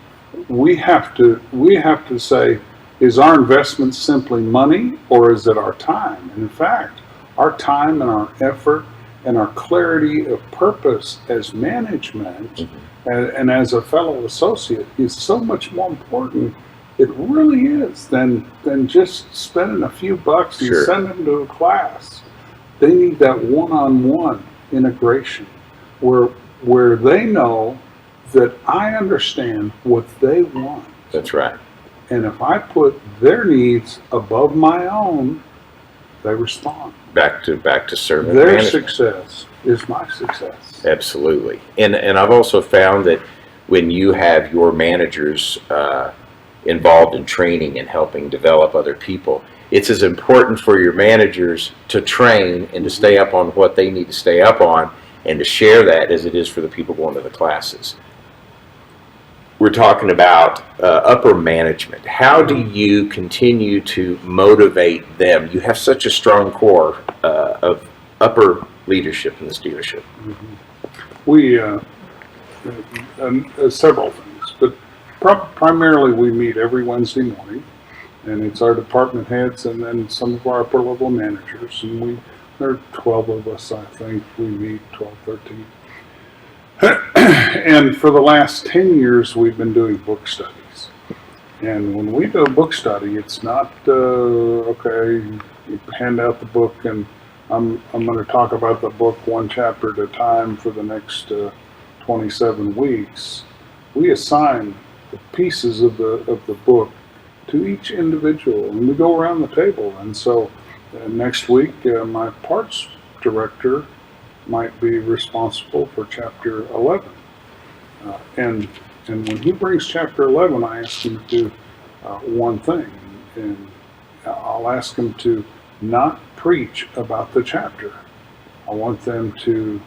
we have to say, is our investment simply money, or is it our time? And in fact, our time and our effort and our clarity of purpose as management and as a fellow associate is so much more important. It really is than just spending a few bucks and Sure. send them to a class. They need that one-on-one integration where they know that I understand what they want. That's right. And if I put their needs above my own, they respond. Back to servant Their management. success is my success. Absolutely. And I've also found that when you have your managers involved in training and helping develop other people, it's as important for your managers to train and to stay up on what they need to stay up on and to share that as it is for the people going to the classes. We're talking about upper management. How do you continue to motivate them? You have such a strong core of upper leadership in this dealership. We several things, but primarily we meet every Wednesday morning, and it's our department heads and then some of our upper level managers, and there are 12 of us, I think. We meet 12, 13. And for the last 10 years, we've been doing book studies. And when we do a book study, it's not, okay, you hand out the book and I'm going to talk about the book one chapter at a time for the next 27 weeks. We assign the pieces of the book to each individual, and we go around the table. And so next week, my parts director might be responsible for chapter 11. And when he brings chapter 11, I ask him to do one thing. And I'll ask him to not preach about the chapter. I want them to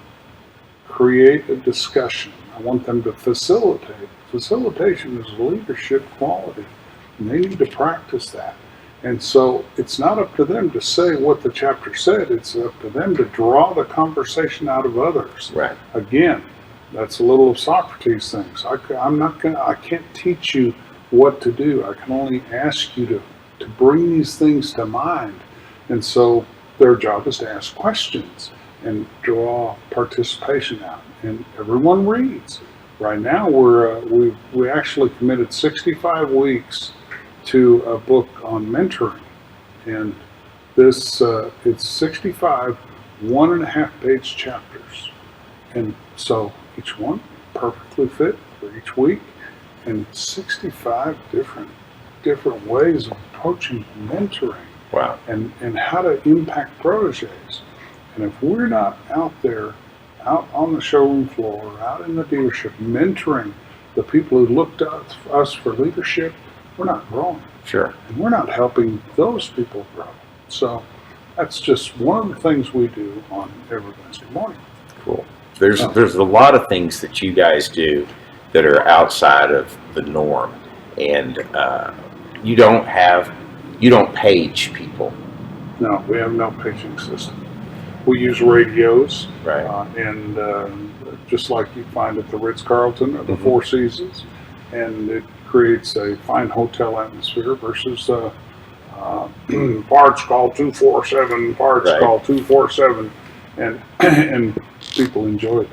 create a discussion. I want them to facilitate. Facilitation is a leadership quality, and they need to practice that. And so it's not up to them to say what the chapter said, it's up to them to draw the conversation out of others. Right. Again, that's a little of Socrates things. I can't teach you what to do. I can only ask you to bring these things to mind. And so their job is to ask questions and draw participation out. And everyone reads. Right now we actually committed 65 weeks to a book on mentoring. And this, it's 65 1.5-page chapters. And so each one perfectly fit for each week, and 65 different ways of approaching mentoring. Wow. And how to impact proteges. And if we're not out there, out on the showroom floor, out in the dealership, mentoring the people who look to us for leadership, we're not growing. Sure. And we're not helping those people grow. So that's just one of the things we do on every Wednesday morning. Cool. There's a lot of things that you guys do that are outside of the norm, and you don't page people. No, we have no paging system. We use radios, Right. And just like you find at the Ritz-Carlton or the Four Seasons, and it creates a fine hotel atmosphere versus parts call 247, parts Right. call 247, and people enjoy that.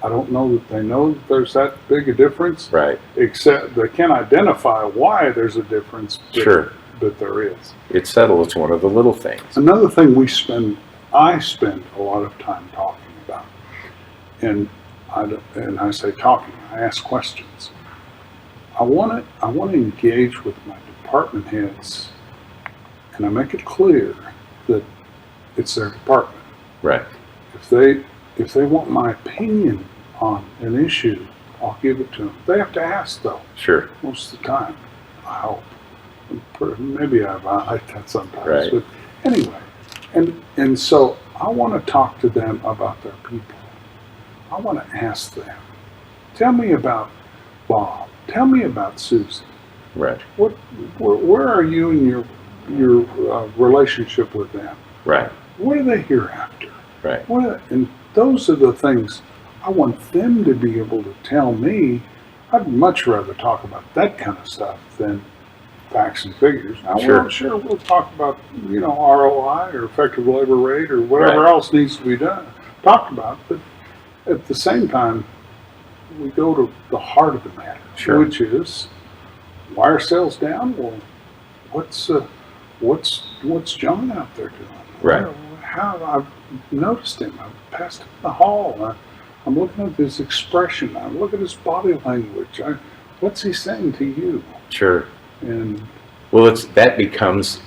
I don't know that they know that there's that big a difference, Right. except they can identify why there's a difference. Sure. But there is. It's subtle. It's one of the little things. Another thing I spend a lot of time talking about, and I say talking, I ask questions. I want to engage with my department heads, and I make it clear that it's their department. Right. If they want my opinion on an issue, I'll give it to them. They have to ask though. Sure. Most of the time, I hope. Maybe I violate that sometimes. Right. But anyway, and so I want to talk to them about their people. I want to ask them, tell me about Bob. Tell me about Susie. Right. Where are you in your relationship with them? Right. What are they here after? Right. And those are the things I want them to be able to tell me. I'd much rather talk about that kind of stuff than facts and figures. Now, Sure. we'll talk about, ROI or effective labor rate or whatever Right. else needs to be talked about. But at the same time, we go to the heart of the matter, Sure. which is, why are sales down? Well, what's John out there doing? Right. How I've noticed him. I've passed him in the hall. I'm looking at his expression. I look at his body language. What's he saying to you? Sure. And Well, that becomes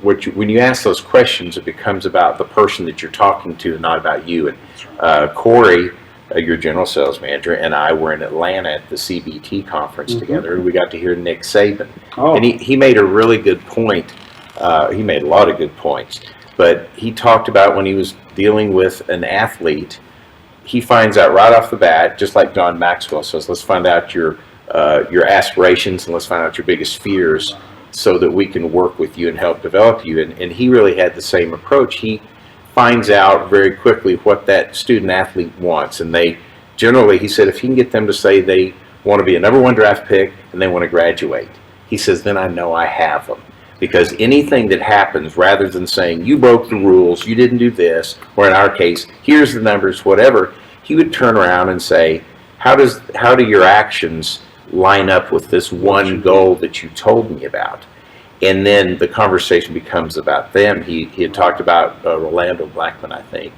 when you ask those questions, it becomes about the person that you're talking to, not about you. And Corey, your general sales manager, and I were in Atlanta at the CBT conference together. We got to hear Nick Saban, and he made a really good point. He made a lot of good points, but he talked about when he was dealing with an athlete, he finds out right off the bat, just like John Maxwell says, let's find out your aspirations and let's find out your biggest fears so that we can work with you and help develop you. And he really had the same approach. He finds out very quickly what that student athlete wants. And they generally, he said, if he can get them to say they want to be a #1 draft pick and they want to graduate, he says, then I know I have them. Because anything that happens, rather than saying, you broke the rules, you didn't do this, or in our case, here's the numbers, whatever, he would turn around and say, how do your actions line up with this one goal that you told me about? And then the conversation becomes about them. He had talked about Rolando Blackman, I think,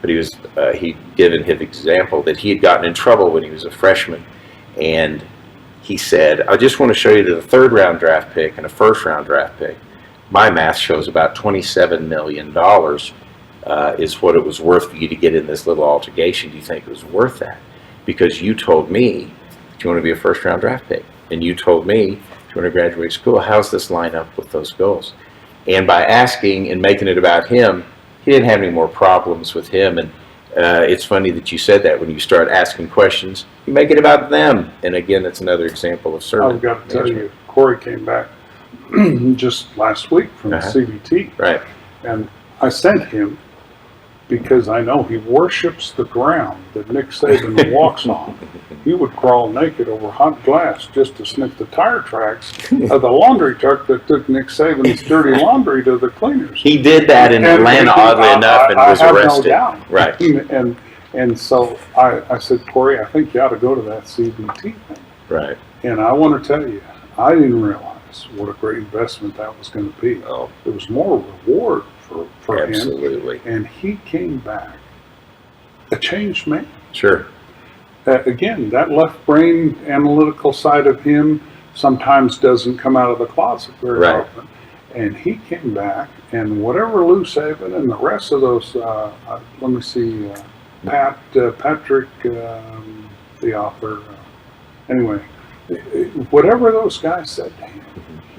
but he'd given his example that he had gotten in trouble when he was a freshman, and he said, I just want to show you that a 3rd-round draft pick and a 1st-round draft pick, my math shows about $27 million is what it was worth for you to get in this little altercation. Do you think it was worth that? Because you told me that you want to be a 1st-round draft pick, and you told me you want to graduate school. How's this line up with those goals? And by asking and making it about him, he didn't have any more problems with him. And it's funny that you said that. When you start asking questions, you make it about them. And again, that's another example of servant I've got to tell management. you, Corey came back just last week from the CBT. Right. And I sent him because I know he worships the ground that Nick Saban walks on. He would crawl naked over hot glass just to sniff the tire tracks of the laundry truck that took Nick Saban's dirty laundry to the cleaners. He did that in Atlanta, oddly enough, and was arrested. I have no doubt. Right. And so I said, Corey, I think you ought to go to that CBT thing. Right. And I want to tell you, I didn't realize realize what a great investment that was going to be. Oh. It was more reward for him. Absolutely. And he came back a changed man. Sure. Again, that left brain analytical side of him sometimes doesn't come out of the closet very Right. often. And he came back, and whatever Lou Saban and the rest of those, let me see, Patrick, the author, anyway, whatever those guys said to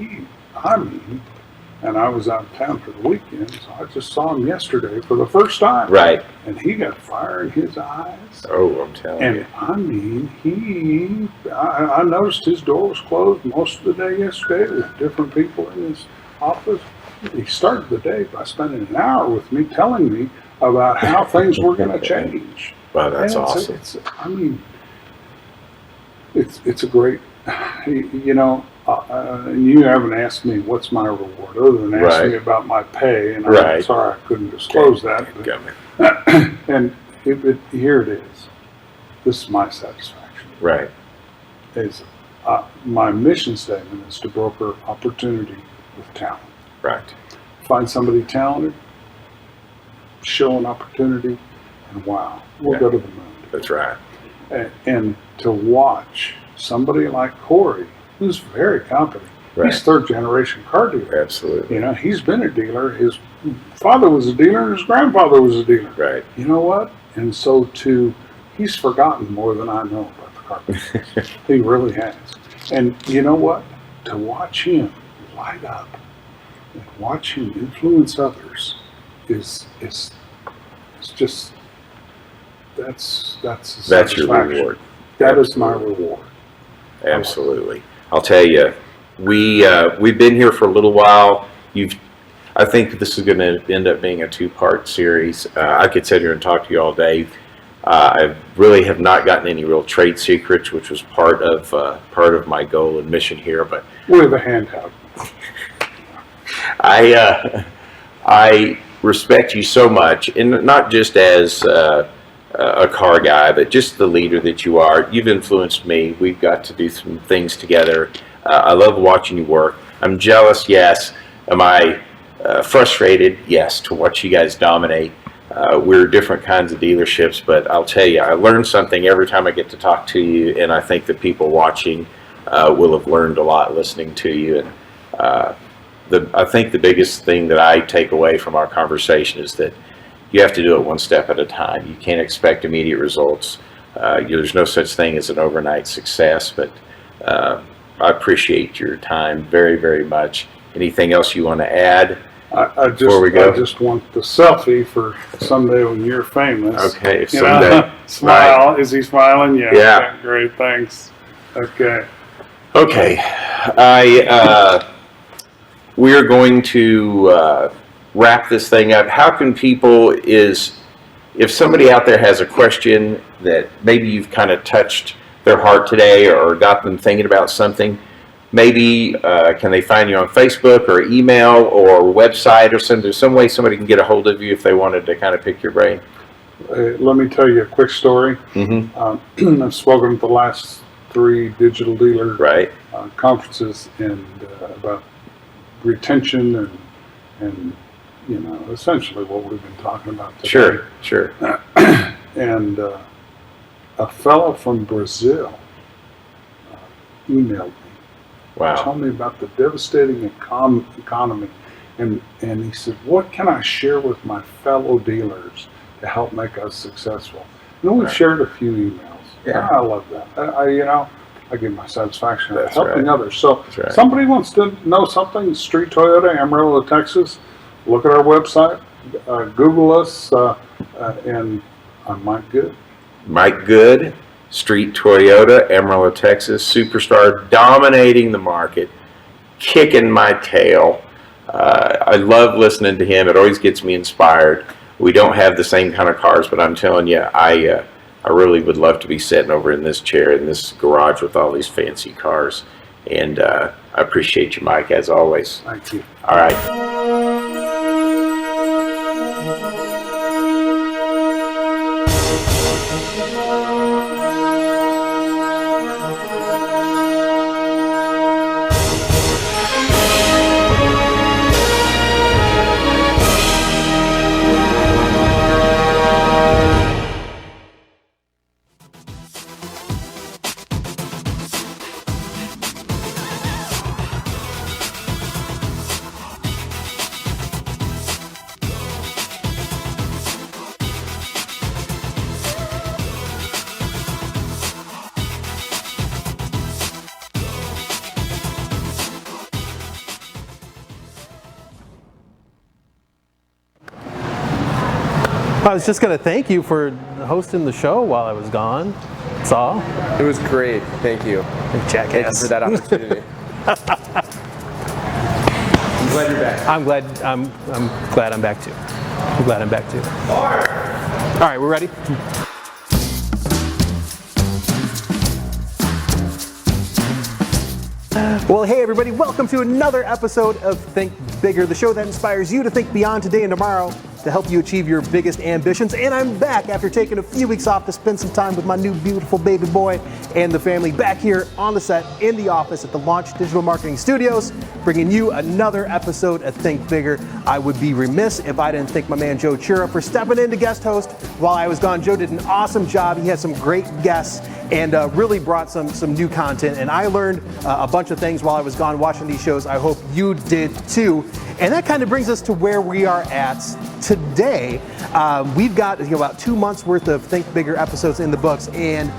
him, and I was out of town for the weekend, so I just saw him yesterday for the first time. Right. And he got fire in his eyes. Oh, I'm telling you. And I noticed his door was closed most of the day yesterday with different people in his office. He started the day by spending an hour with me telling me about how things were going to change. Wow, that's And awesome. It's a great, you know, you haven't asked me what's my reward other than asking Right. me about my pay, and I'm Right. sorry I couldn't disclose that. But, Got me. and here it is. This is my satisfaction. Right. Is my mission statement is to broker opportunity with talent. Right. Find somebody talented, show an opportunity, and wow, we'll Yeah. go to the moon. That's right. And to watch somebody like Corey, who's very competent. Right. He's third generation car dealer. Absolutely. You know, he's been a dealer. His father was a dealer and his grandfather was a dealer. Right. You know what? And so he's forgotten more than I know about the car business. He really has. And you know what? To watch him light up and watch him influence others is just that's a That's your satisfaction. reward. That is my reward. Absolutely. I'll tell you, we've been here for a little while. I think this is going to end up being a 2-part series. I could sit here and talk to you all day. I really have not gotten any real trade secrets, which was part of my goal and mission here. But With a handheld. I respect you so much, and not just as a car guy, but just the leader that you are. You've influenced me. We've got to do some things together. I love watching you work. I'm jealous, yes. Am I frustrated? Yes, to watch you guys dominate. We're different kinds of dealerships, but I'll tell you, I learn something every time I get to talk to you, and I think the people watching will have learned a lot listening to you. And I think the biggest thing that I take away from our conversation is that you have to do it one step at a time. You can't expect immediate results. There's no such thing as an overnight success, but I appreciate your time very, very much. Anything else you want to add before we go? I just want the selfie for someday when you're famous. Okay, You someday. know? Smile. Right. Is he smiling? Yeah. Yeah. Okay, great. Thanks. Okay. Okay, we're going to wrap this thing up. How can people if somebody out there has a question that maybe you've kind of touched their heart today or got them thinking about something, maybe can they find you on Facebook or email or website or something? There's some way somebody can get a hold of you if they wanted to kind of pick your brain. Let me tell you a quick story. Mm-hmm. I've spoken at the last 3 digital dealer Right. conferences and about retention and you know essentially what we've been talking about today. Sure. Sure. And a fellow from Brazil emailed me. Wow. Told me about the devastating economy, and he said, "What can I share with my fellow dealers to help make us successful?" And we've Right. shared a few emails. Yeah. I love that. I get my satisfaction out of That's helping right. others. So, That's right. somebody wants to know something. Street Toyota, Amarillo, Texas. Look at our website. Google us, and I'm Mike Good. Mike Good, Street Toyota, Amarillo, Texas, superstar, dominating the market, kicking my tail. I love listening to him. It always gets me inspired. We don't have the same kind of cars, but I'm telling you, I really would love to be sitting over in this chair in this garage with all these fancy cars. And I appreciate you, Mike, as always. Thank you. All right. I was just going to thank you for hosting the show while I was gone. That's all. It was great. Thank you. Jackass. Thank you for that opportunity. I'm glad you're back. I'm glad I'm back too. I'm glad I'm back too. All right, we're ready? Well, hey everybody, welcome to another episode of Think Bigger, the show that inspires you to think beyond today and tomorrow to help you achieve your biggest ambitions. And I'm back after taking a few weeks off to spend some time with my new beautiful baby boy and the family, back here on the set in the office at the Launch Digital Marketing Studios, bringing you another episode of Think Bigger. I would be remiss if I didn't thank my man Joe Chura for stepping in to guest host while I was gone. Joe did an awesome job. He had some great guests and really brought some new content. And I learned a bunch of things while I was gone watching these shows. I hope you did too. And that kind of brings us to where we are at today. We've got about 2 months worth of Think Bigger episodes in the books, and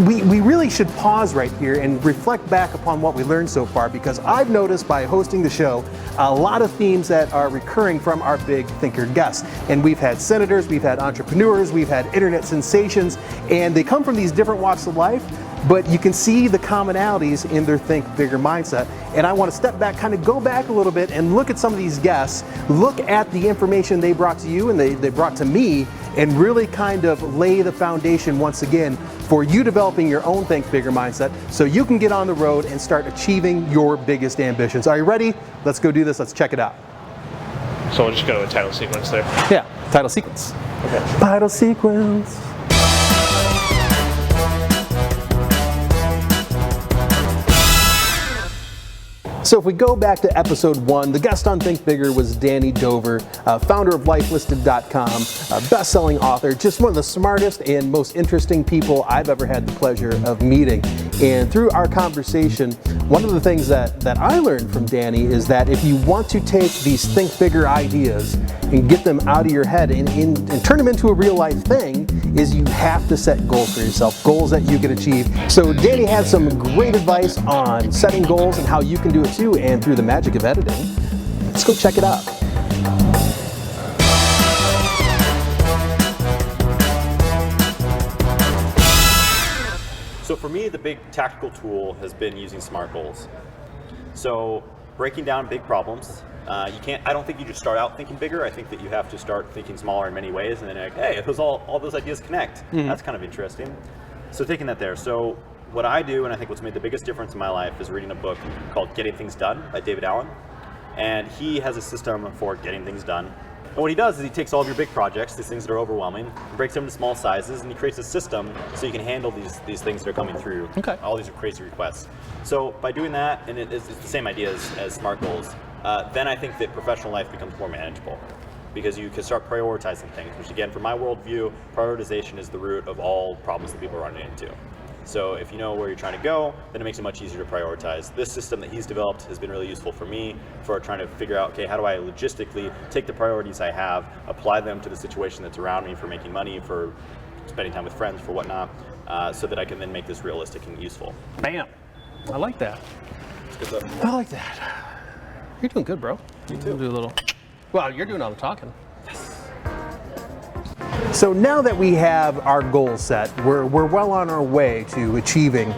we really should pause right here and reflect back upon what we learned so far, because I've noticed by hosting the show a lot of themes that are recurring from our big thinker guests. And we've had senators, we've had entrepreneurs, we've had internet sensations, and they come from these different walks of life, but you can see the commonalities in their Think Bigger mindset. And I want to step back, kind of go back a little bit and look at some of these guests, look at the information they brought to you and they brought to me, and really kind of lay the foundation once again for you developing your own Think Bigger mindset so you can get on the road and start achieving your biggest ambitions. Are you ready? Let's go do this. Let's check it out. So we'll just go to a title sequence there. Yeah, title sequence. Okay. Title sequence. So if we go back to episode 1, the guest on Think Bigger was Danny Dover, founder of LifeListed.com, best-selling author, just one of the smartest and most interesting people I've ever had the pleasure of meeting. And through our conversation, one of the things that I learned from Danny is that if you want to take these Think Bigger ideas and get them out of your head and turn them into a real-life thing, is you have to set goals for yourself, goals that you can achieve. So Danny had some great advice on setting goals and how you can do it too, and through the magic of editing. Let's go check it out. So for me, the big tactical tool has been using SMART goals. So breaking down big problems. I don't think you just start out thinking bigger. I think that you have to start thinking smaller in many ways, and then like, hey, all those ideas connect. Mm-hmm. That's kind of interesting. So taking that there. So what I do, and I think what's made the biggest difference in my life, is reading a book called Getting Things Done by David Allen. And he has a system for getting things done. And what he does is he takes all of your big projects, these things that are overwhelming, breaks them into small sizes, and he creates a system so you can handle these things that are coming through. Okay. All these crazy requests. So by doing that, and it's the same idea as SMART goals, then I think that professional life becomes more manageable, because you can start prioritizing things, which again, from my worldview, prioritization is the root of all problems that people are running into. So if you know where you're trying to go, then it makes it much easier to prioritize. This system that he's developed has been really useful for me for trying to figure out, okay, how do I logistically take the priorities I have, apply them to the situation that's around me for making money, for spending time with friends, for whatnot, so that I can then make this realistic and useful. Bam. I like that. It's good stuff. I like that. You're doing good, bro. You too. Do a little. Well, you're doing all the talking. So now that we have our goals set, we're well on our way to achieving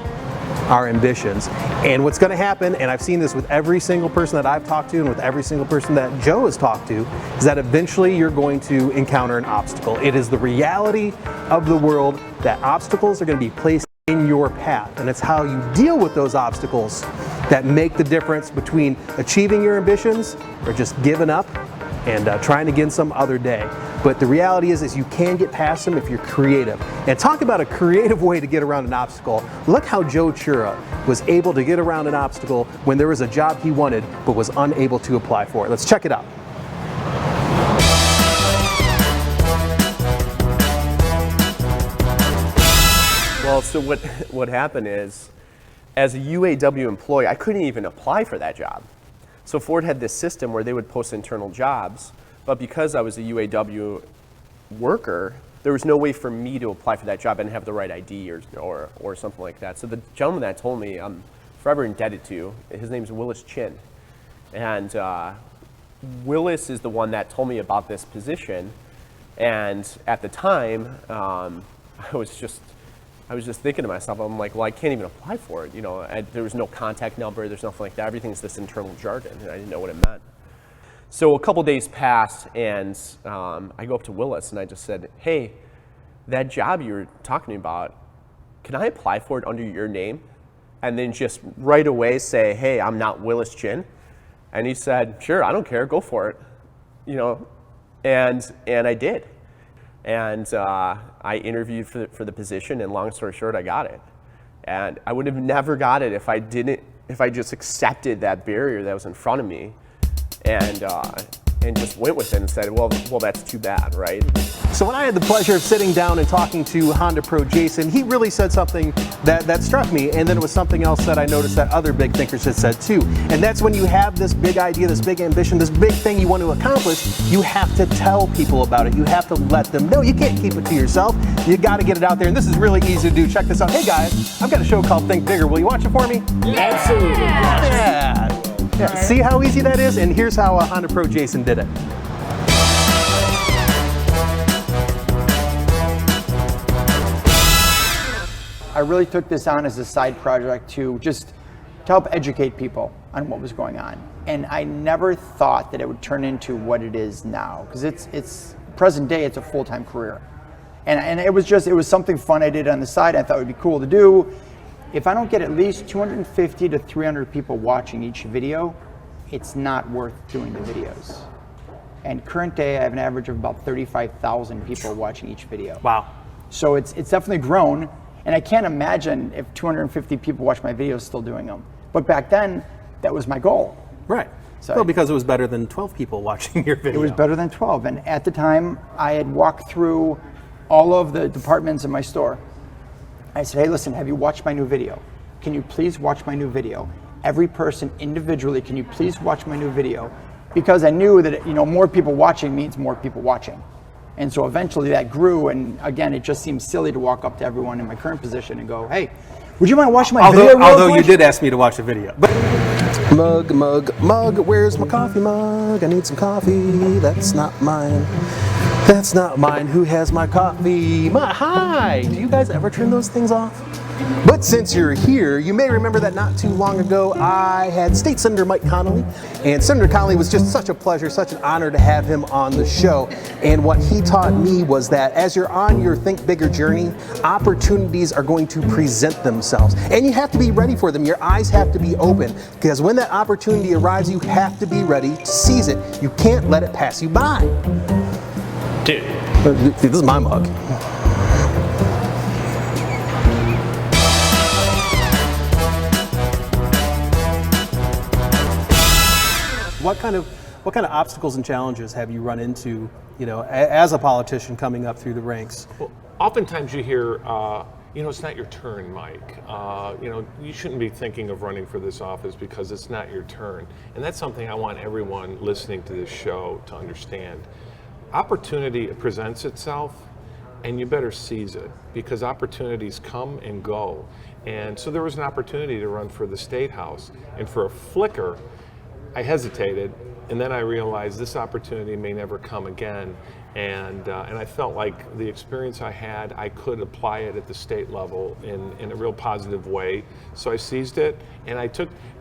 our ambitions. And what's going to happen, and I've seen this with every single person that I've talked to and with every single person that Joe has talked to, is that eventually you're going to encounter an obstacle. It is the reality of the world that obstacles are going to be placed in your path, and it's how you deal with those obstacles that make the difference between achieving your ambitions or just giving up and trying again some other day. But the reality is you can get past them if you're creative. And talk about a creative way to get around an obstacle. Look how Joe Chura was able to get around an obstacle when there was a job he wanted but was unable to apply for it. Let's check it out. Well, so what happened is, as a UAW employee, I couldn't even apply for that job. So Ford had this system where they would post internal jobs, but because I was a UAW worker, there was no way for me to apply for that job and have the right ID or something like that. So the gentleman that told me, I'm forever indebted to, his name is Willis Chin. And Willis is the one that told me about this position. And at the time, I was just thinking to myself, I'm like, well, I can't even apply for it. You know, there was no contact number, there's nothing like that. Everything's this internal jargon, and I didn't know what it meant. So a couple days passed, and I go up to Willis, and I just said, hey, that job you were talking about, can I apply for it under your name? And then just right away say, hey, I'm not Willis Chin. And he said, sure, I don't care, go for it. You know, and I did. And I interviewed for the position, and long story short, I got it. And I would have never got it if I just accepted that barrier that was in front of me, and just went with it and said, well, that's too bad, right? So when I had the pleasure of sitting down and talking to Honda Pro Jason, he really said something that struck me, and then it was something else that I noticed that other big thinkers had said too. And that's when you have this big idea, this big ambition, this big thing you want to accomplish, you have to tell people about it. You have to let them know. You can't keep it to yourself. You got to get it out there, and this is really easy to do. Check this out. Hey guys, I've got a show called Think Bigger. Will you watch it for me? Absolutely. Yeah. See how easy that is? And here's how Honda Pro Jason did it. I really took this on as a side project to help educate people on what was going on. And I never thought that it would turn into what it is now, because it's present day, it's a full-time career. And it was something fun I did on the side. I thought it would be cool to do. If I don't get at least 250 to 300 people watching each video, it's not worth doing the videos. And current day, I have an average of about 35,000 people watching each video. Wow. So it's definitely grown, and I can't imagine if 250 people watch my videos still doing them. But back then, that was my goal. Right. So well, because it was better than 12 people watching your video. It was better than 12, and at the time, I had walked through all of the departments in my store. I said, hey, listen, have you watched my new video? Can you please watch my new video? Every person individually, can you please watch my new video? Because I knew that, more people watching means more people watching. And so eventually that grew, and again, it just seems silly to walk up to everyone in my current position and go, hey, would you mind watching my video real Although quick? you did ask me to watch the video. But mug, where's my coffee mug? I need some coffee, that's not mine. That's not mine. Who has my coffee? Hi! Do you guys ever turn those things off? But since you're here, you may remember that not too long ago, I had State Senator Mike Connolly. And Senator Connolly was just such a pleasure, such an honor to have him on the show. And what he taught me was that as you're on your Think Bigger journey, opportunities are going to present themselves. And you have to be ready for them. Your eyes have to be open. Because when that opportunity arrives, you have to be ready to seize it. You can't let it pass you by. Dude. This is my mug. What kind of obstacles and challenges have you run into, as a politician coming up through the ranks? Well, oftentimes you hear, it's not your turn, Mike. You shouldn't be thinking of running for this office because it's not your turn. And that's something I want everyone listening to this show to understand. Opportunity presents itself, and you better seize it, because opportunities come and go. And so there was an opportunity to run for the State House, and for a flicker, I hesitated, and then I realized this opportunity may never come again, and I felt like the experience I had, I could apply it at the state level in a real positive way. So I seized it, and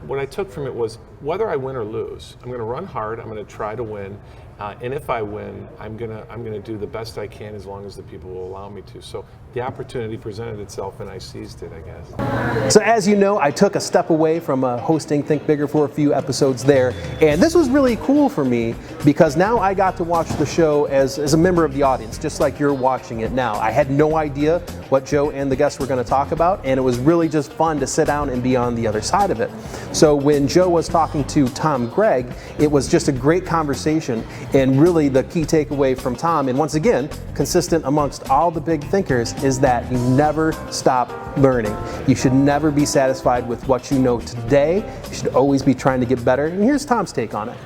what I took from it was, whether I win or lose, I'm going to run hard. I'm going to try to win, and if I win, I'm going to do the best I can as long as the people will allow me to. So the opportunity presented itself, and I seized it, I guess. So as you know, I took a step away from hosting Think Bigger for a few episodes there, and this was really cool for me because now I got to watch the show as a member of the audience, just like you're watching it now. I had no idea what Joe and the guests were going to talk about, and it was really just fun to sit down and be on the other side of it. So when Joe was talking to Tom Gregg, it was just a great conversation, and really the key takeaway from Tom, and once again, consistent amongst all the big thinkers, is that you never stop learning. You should never be satisfied with what you know today. You should always be trying to get better. And here's Tom's take on it.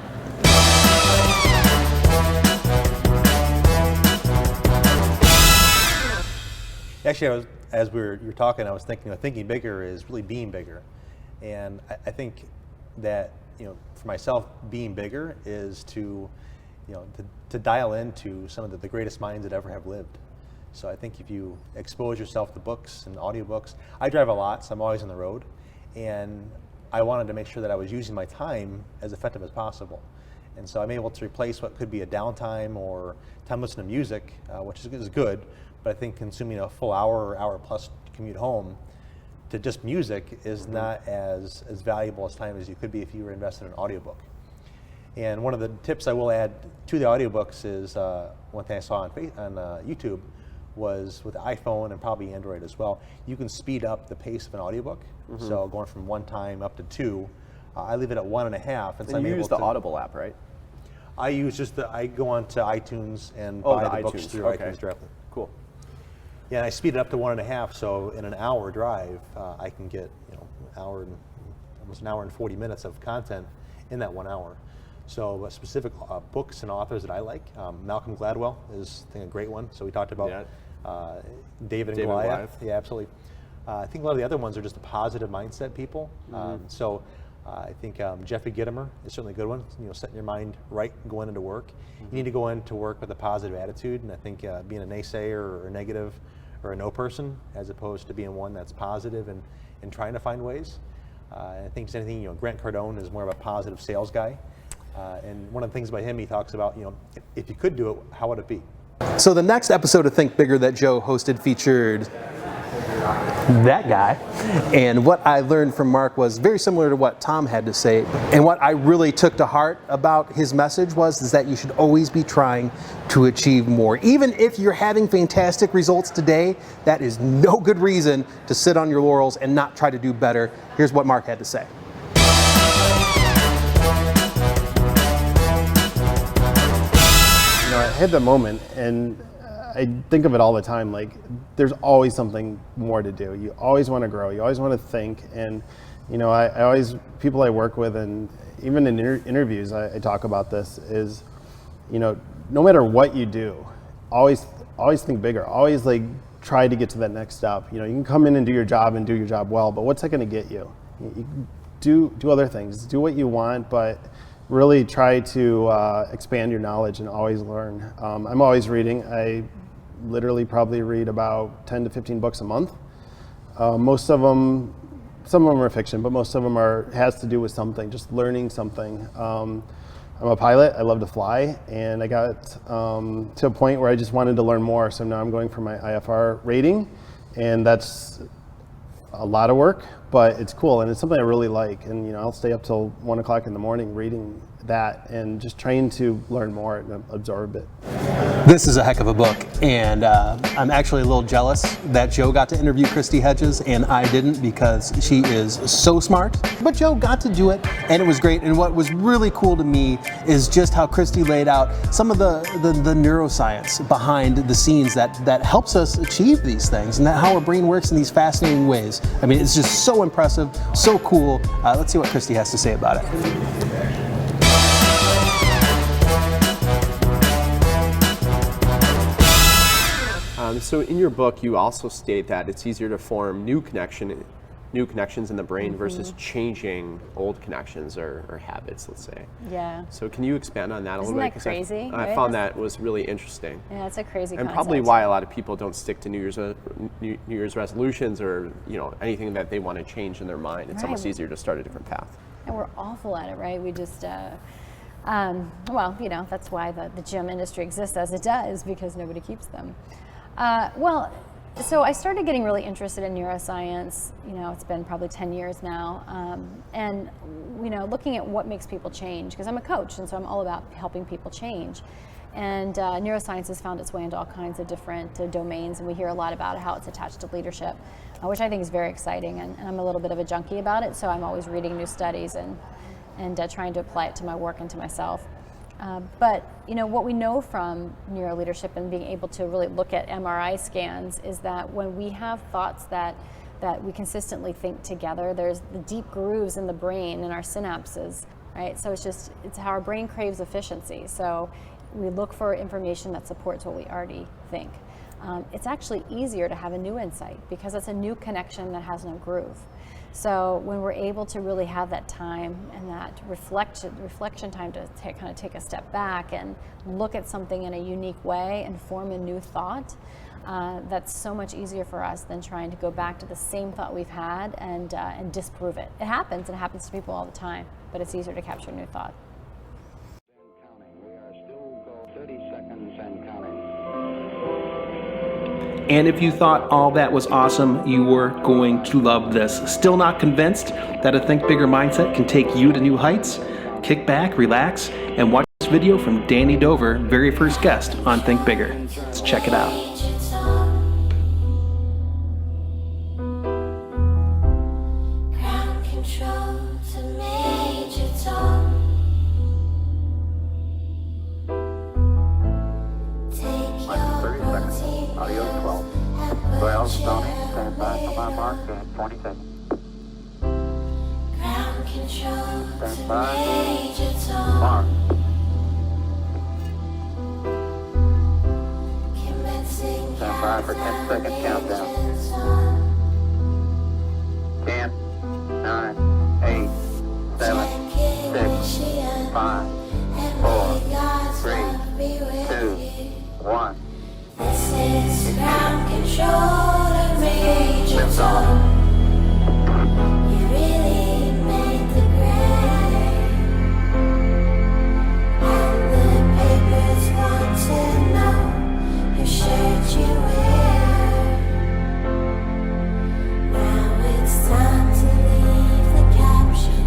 Actually, as you were talking, I was thinking bigger is really being bigger. And I think that, for myself, being bigger is to, to dial into some of the greatest minds that ever have lived. So I think if you expose yourself to books and audiobooks, I drive a lot, so I'm always on the road, and I wanted to make sure that I was using my time as effective as possible. And so I'm able to replace what could be a downtime or time listening to music, which is good, but I think consuming a full hour or hour plus commute home to just music is not as valuable as time as you could be if you were invested in an audiobook. And one of the tips I will add to the audiobooks is one thing I saw on YouTube was with the iPhone and probably Android as well, you can speed up the pace of an audiobook. So going from 1 time up to 2, I leave it at 1.5. And so you use the Audible app, right? I use I go on to iTunes and buy the books through iTunes directly. Cool. Yeah, and I speed it up to 1.5, so in an hour drive, I can get almost an hour and 40 minutes of content in that 1 hour. So specific books and authors that I like, Malcolm Gladwell is I think a great one. So we talked about David and Goliath. Yeah, absolutely. I think a lot of the other ones are just the positive mindset people. So I think Jeffrey Gitomer is certainly a good one. Setting your mind right going into work. You need to go into work with a positive attitude, and I think being a naysayer or a negative or a no person, as opposed to being one that's positive and trying to find ways. I think just anything, Grant Cardone is more of a positive sales guy. And one of the things about him, he talks about, if you could do it, how would it be? So the next episode of Think Bigger that Joe hosted featured that guy. And what I learned from Mark was very similar to what Tom had to say. And what I really took to heart about his message is that you should always be trying to achieve more. Even if you're having fantastic results today, that is no good reason to sit on your laurels and not try to do better. Here's what Mark had to say. I had the moment, and I think of it all the time, like there's always something more to do. You always want to grow, you always want to think, and I always, people I work with, and even in interviews I talk about this, is no matter what you do, always think bigger, always like try to get to that next step. You can come in and do your job well, but what's that going to get you? You do other things, do what you want, but really try to expand your knowledge and always learn. I'm always reading. I literally probably read about 10 to 15 books a month. Most of them, some of them are fiction, but most of them has to do with something, just learning something. I'm a pilot, I love to fly, and I got to a point where I just wanted to learn more, so now I'm going for my IFR rating, and that's a lot of work, but it's cool, and it's something I really like, and I'll stay up till 1 o'clock in the morning reading that and just trying to learn more and absorb it. This is a heck of a book, and I'm actually a little jealous that Joe got to interview Christy Hedges and I didn't, because she is so smart. But Joe got to do it, and it was great. And what was really cool to me is just how Christy laid out some of the neuroscience behind the scenes that helps us achieve these things, and how our brain works in these fascinating ways. I mean, it's just so impressive, so cool. Let's see what Christy has to say about it. So in your book, you also state that it's easier to form new connections in the brain versus changing old connections or habits, let's say. Yeah. So can you expand on that a little bit? Isn't that crazy? I found that was really interesting. Yeah, it's a crazy and concept. probably why a lot of people don't stick to New Year's resolutions or anything that they want to change in their mind. It's almost easier to start a different path. And we're awful at it, right? We just, that's why the gym industry exists as it does, because nobody keeps them. So I started getting really interested in neuroscience, it's been probably 10 years now, and looking at what makes people change, because I'm a coach, and so I'm all about helping people change. And neuroscience has found its way into all kinds of different domains, and we hear a lot about how it's attached to leadership, which I think is very exciting, and I'm a little bit of a junkie about it, so I'm always reading new studies and trying to apply it to my work and to myself. But what we know from neuroleadership and being able to really look at MRI scans is that when we have thoughts that we consistently think together, there's the deep grooves in the brain and our synapses, right? So it's how our brain craves efficiency. So we look for information that supports what we already think. it's actually easier to have a new insight because it's a new connection that has no groove. So when we're able to really have that time and that reflection time to kind of take a step back and look at something in a unique way and form a new thought, that's so much easier for us than trying to go back to the same thought we've had and disprove it. It happens to people all the time, but it's easier to capture a new thought. And if you thought all that was awesome, you were going to love this. Still not convinced that a Think Bigger mindset can take you to new heights? Kick back, relax, and watch this video from Danny Dover, very first guest on Think Bigger. Let's check it out. Stand by for my mark at 20 seconds. Stand by. Mark. Stand by for 10-second countdown. 10, 9, 8, 7, 6, 5, 4, 3, 2, 1. This is ground control to Major Tom. You really made the grade. And the papers want to know whose shirt you wear. Now it's time to leave the caption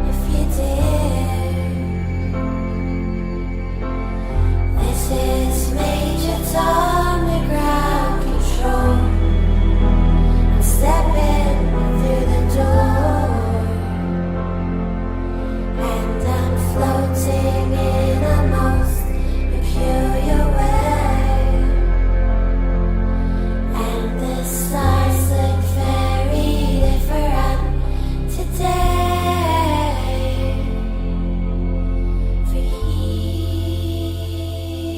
if you dare. This is Major Tom, the ground control. I'm stepping through the door, and I'm floating in a most peculiar way. And the stars look very different today. For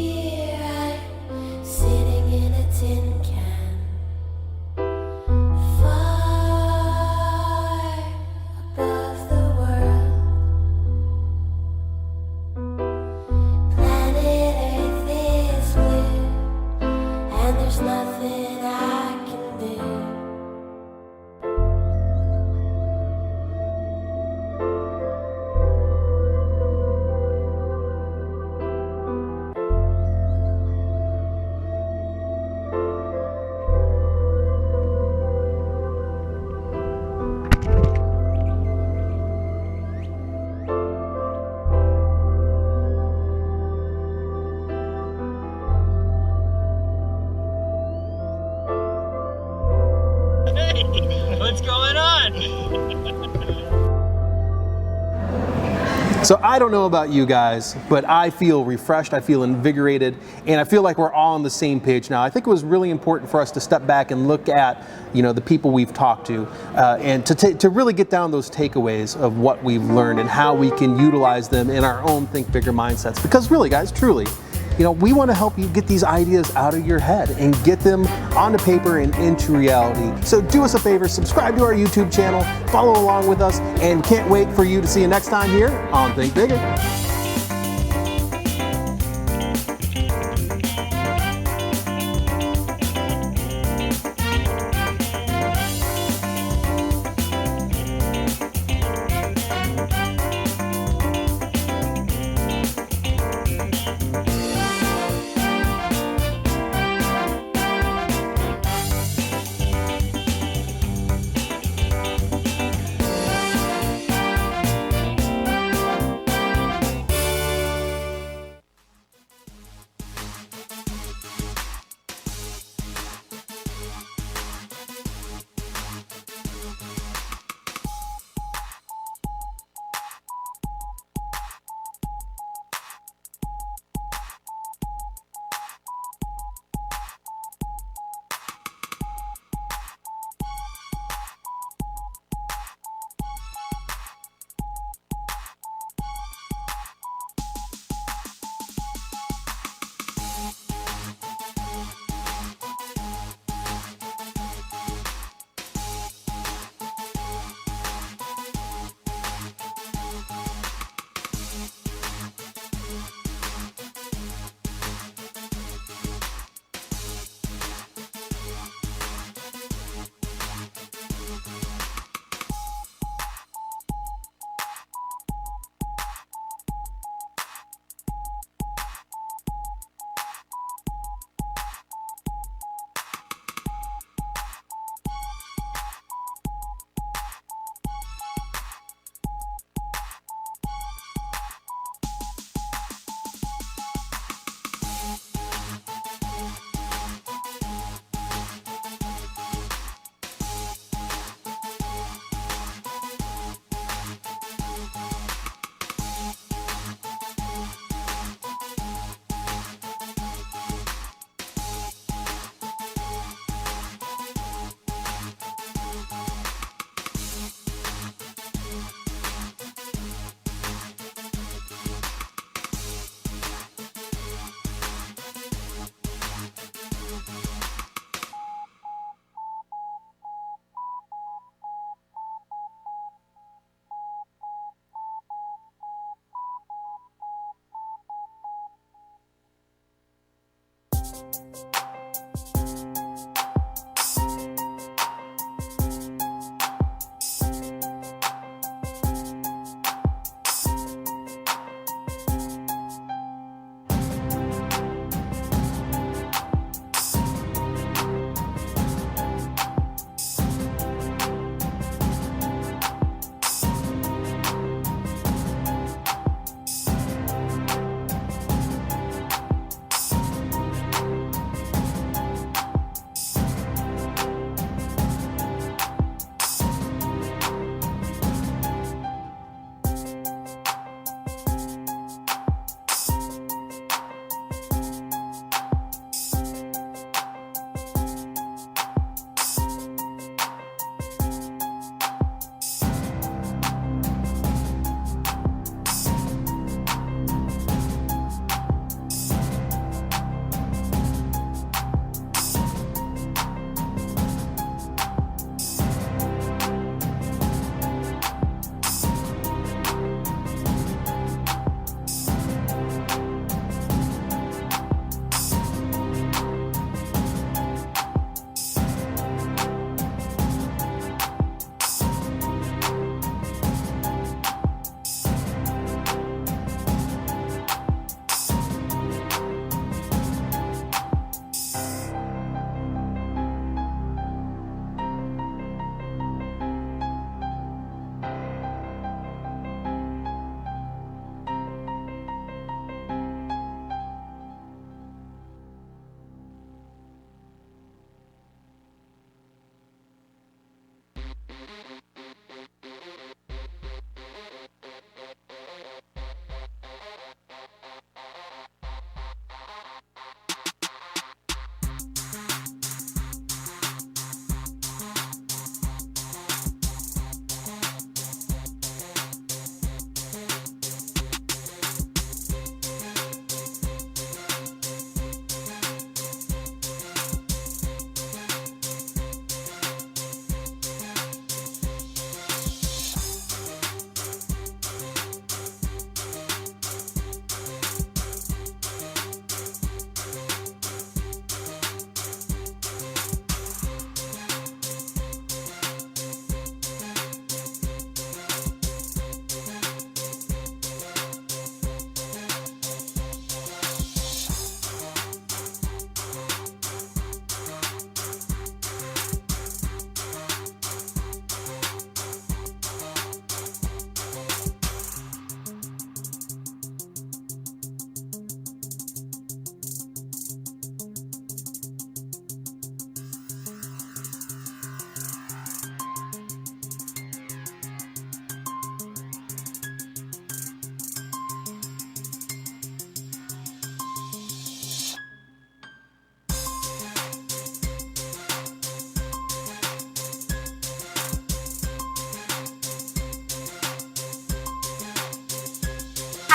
here I'm sitting in a tin can, far above the world. Planet Earth is blue, and there's nothing I can do. What's going on? So I don't know about you guys, but I feel refreshed, I feel invigorated, and I feel like we're all on the same page now. I think it was really important for us to step back and look at, the people we've talked to, and to really get down those takeaways of what we've learned and how we can utilize them in our own Think Bigger mindsets. Because really, guys, truly, we want to help you get these ideas out of your head and get them onto paper and into reality. So do us a favor, subscribe to our YouTube channel, follow along with us, and can't wait for you to see you next time here on Think Bigger.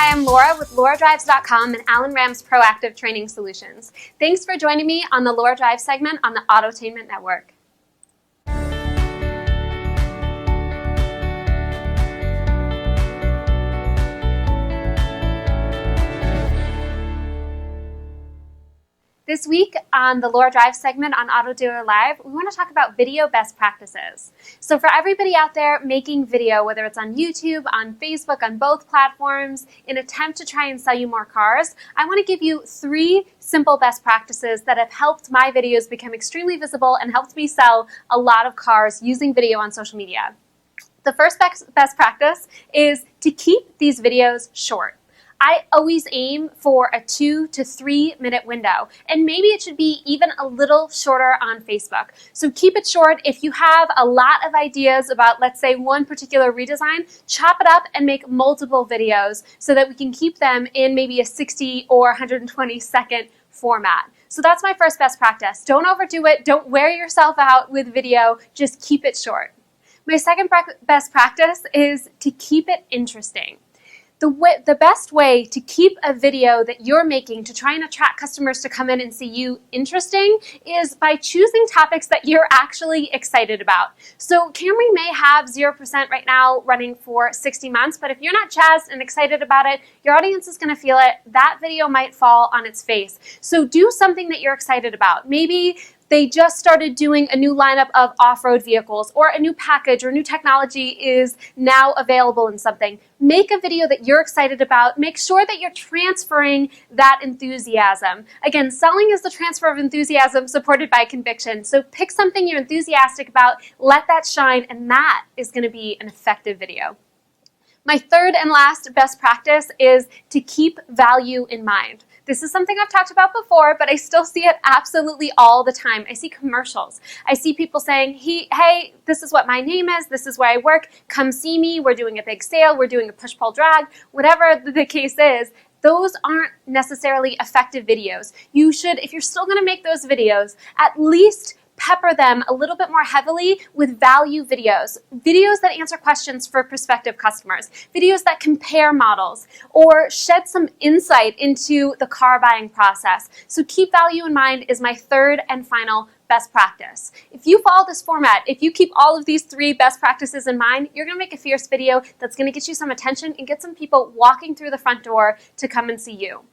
Hi, I'm Laura with LauraDrives.com and Alan Ram's Proactive Training Solutions. Thanks for joining me on the Laura Drive segment on the Autotainment Network. This week on the Laura Drive segment on Auto Dealer Live, we want to talk about video best practices. So for everybody out there making video, whether it's on YouTube, on Facebook, on both platforms, in an attempt to try and sell you more cars, I want to give you 3 simple best practices that have helped my videos become extremely visible and helped me sell a lot of cars using video on social media. The first best practice is to keep these videos short. I always aim for a 2 to 3 minute window, and maybe it should be even a little shorter on Facebook. So keep it short. If you have a lot of ideas about, let's say, one particular redesign, chop it up and make multiple videos so that we can keep them in maybe a 60 or 120 second format. So that's my first best practice. Don't overdo it. Don't wear yourself out with video. Just keep it short. My second best practice is to keep it interesting. The best way to keep a video that you're making to try and attract customers to come in and see you interesting is by choosing topics that you're actually excited about. So Camry may have 0% right now running for 60 months, but if you're not jazzed and excited about it, your audience is going to feel it. That video might fall on its face. So do something that you're excited about. Maybe they just started doing a new lineup of off-road vehicles, or a new package or new technology is now available in something. Make a video that you're excited about. Make sure that you're transferring that enthusiasm. Again, selling is the transfer of enthusiasm supported by conviction. So pick something you're enthusiastic about, let that shine, and that is going to be an effective video. My third and last best practice is to keep value in mind. This is something I've talked about before, but I still see it absolutely all the time. I see commercials. I see people saying, hey, this is what my name is. This is where I work. Come see me. We're doing a big sale. We're doing a push-pull drag. Whatever the case is, those aren't necessarily effective videos. You should, if you're still going to make those videos, at least pepper them a little bit more heavily with value videos. Videos that answer questions for prospective customers. Videos that compare models or shed some insight into the car buying process. So keep value in mind is my third and final best practice. If you follow this format, if you keep all of these 3 best practices in mind, you're going to make a fierce video that's going to get you some attention and get some people walking through the front door to come and see you.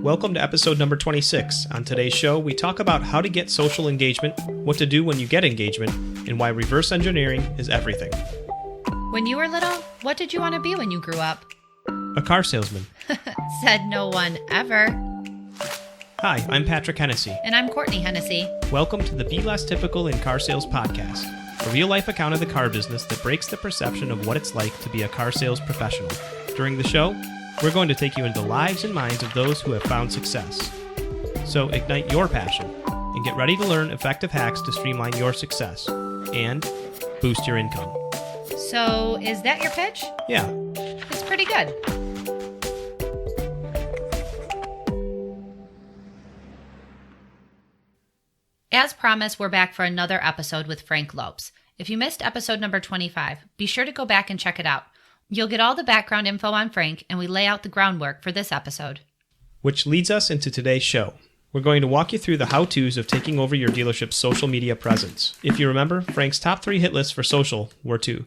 Welcome to episode number 26. On today's show, we talk about how to get social engagement, what to do when you get engagement, and why reverse engineering is everything. When you were little, what did you want to be when you grew up? A car salesman. Said no one ever. Hi, I'm Patrick Hennessy. And I'm Courtney Hennessy. Welcome to the Be Less Typical in Car Sales podcast, a real-life account of the car business that breaks the perception of what it's like to be a car sales professional. During the show, we're going to take you into the lives and minds of those who have found success. So ignite your passion and get ready to learn effective hacks to streamline your success and boost your income. So, is that your pitch? Yeah. It's pretty good. As promised, we're back for another episode with Frank Lopes. If you missed episode number 25, be sure to go back and check it out. You'll get all the background info on Frank, and we lay out the groundwork for this episode. Which leads us into today's show. We're going to walk you through the how-tos of taking over your dealership's social media presence. If you remember, Frank's top 3 hit lists for social were to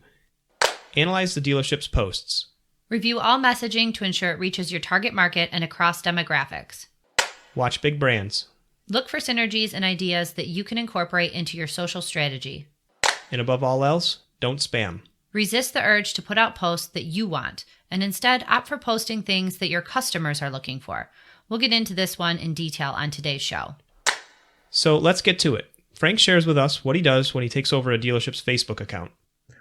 analyze the dealership's posts, Review all messaging to ensure it reaches your target market and across demographics. watch big brands, Look for synergies and ideas that you can incorporate into your social strategy. and above all else, don't spam. Resist the urge to put out posts that you want, and instead opt for posting things that your customers are looking for. We'll get into this one in detail on today's show. So let's get to it. Frank shares with us what he does when he takes over a dealership's Facebook account.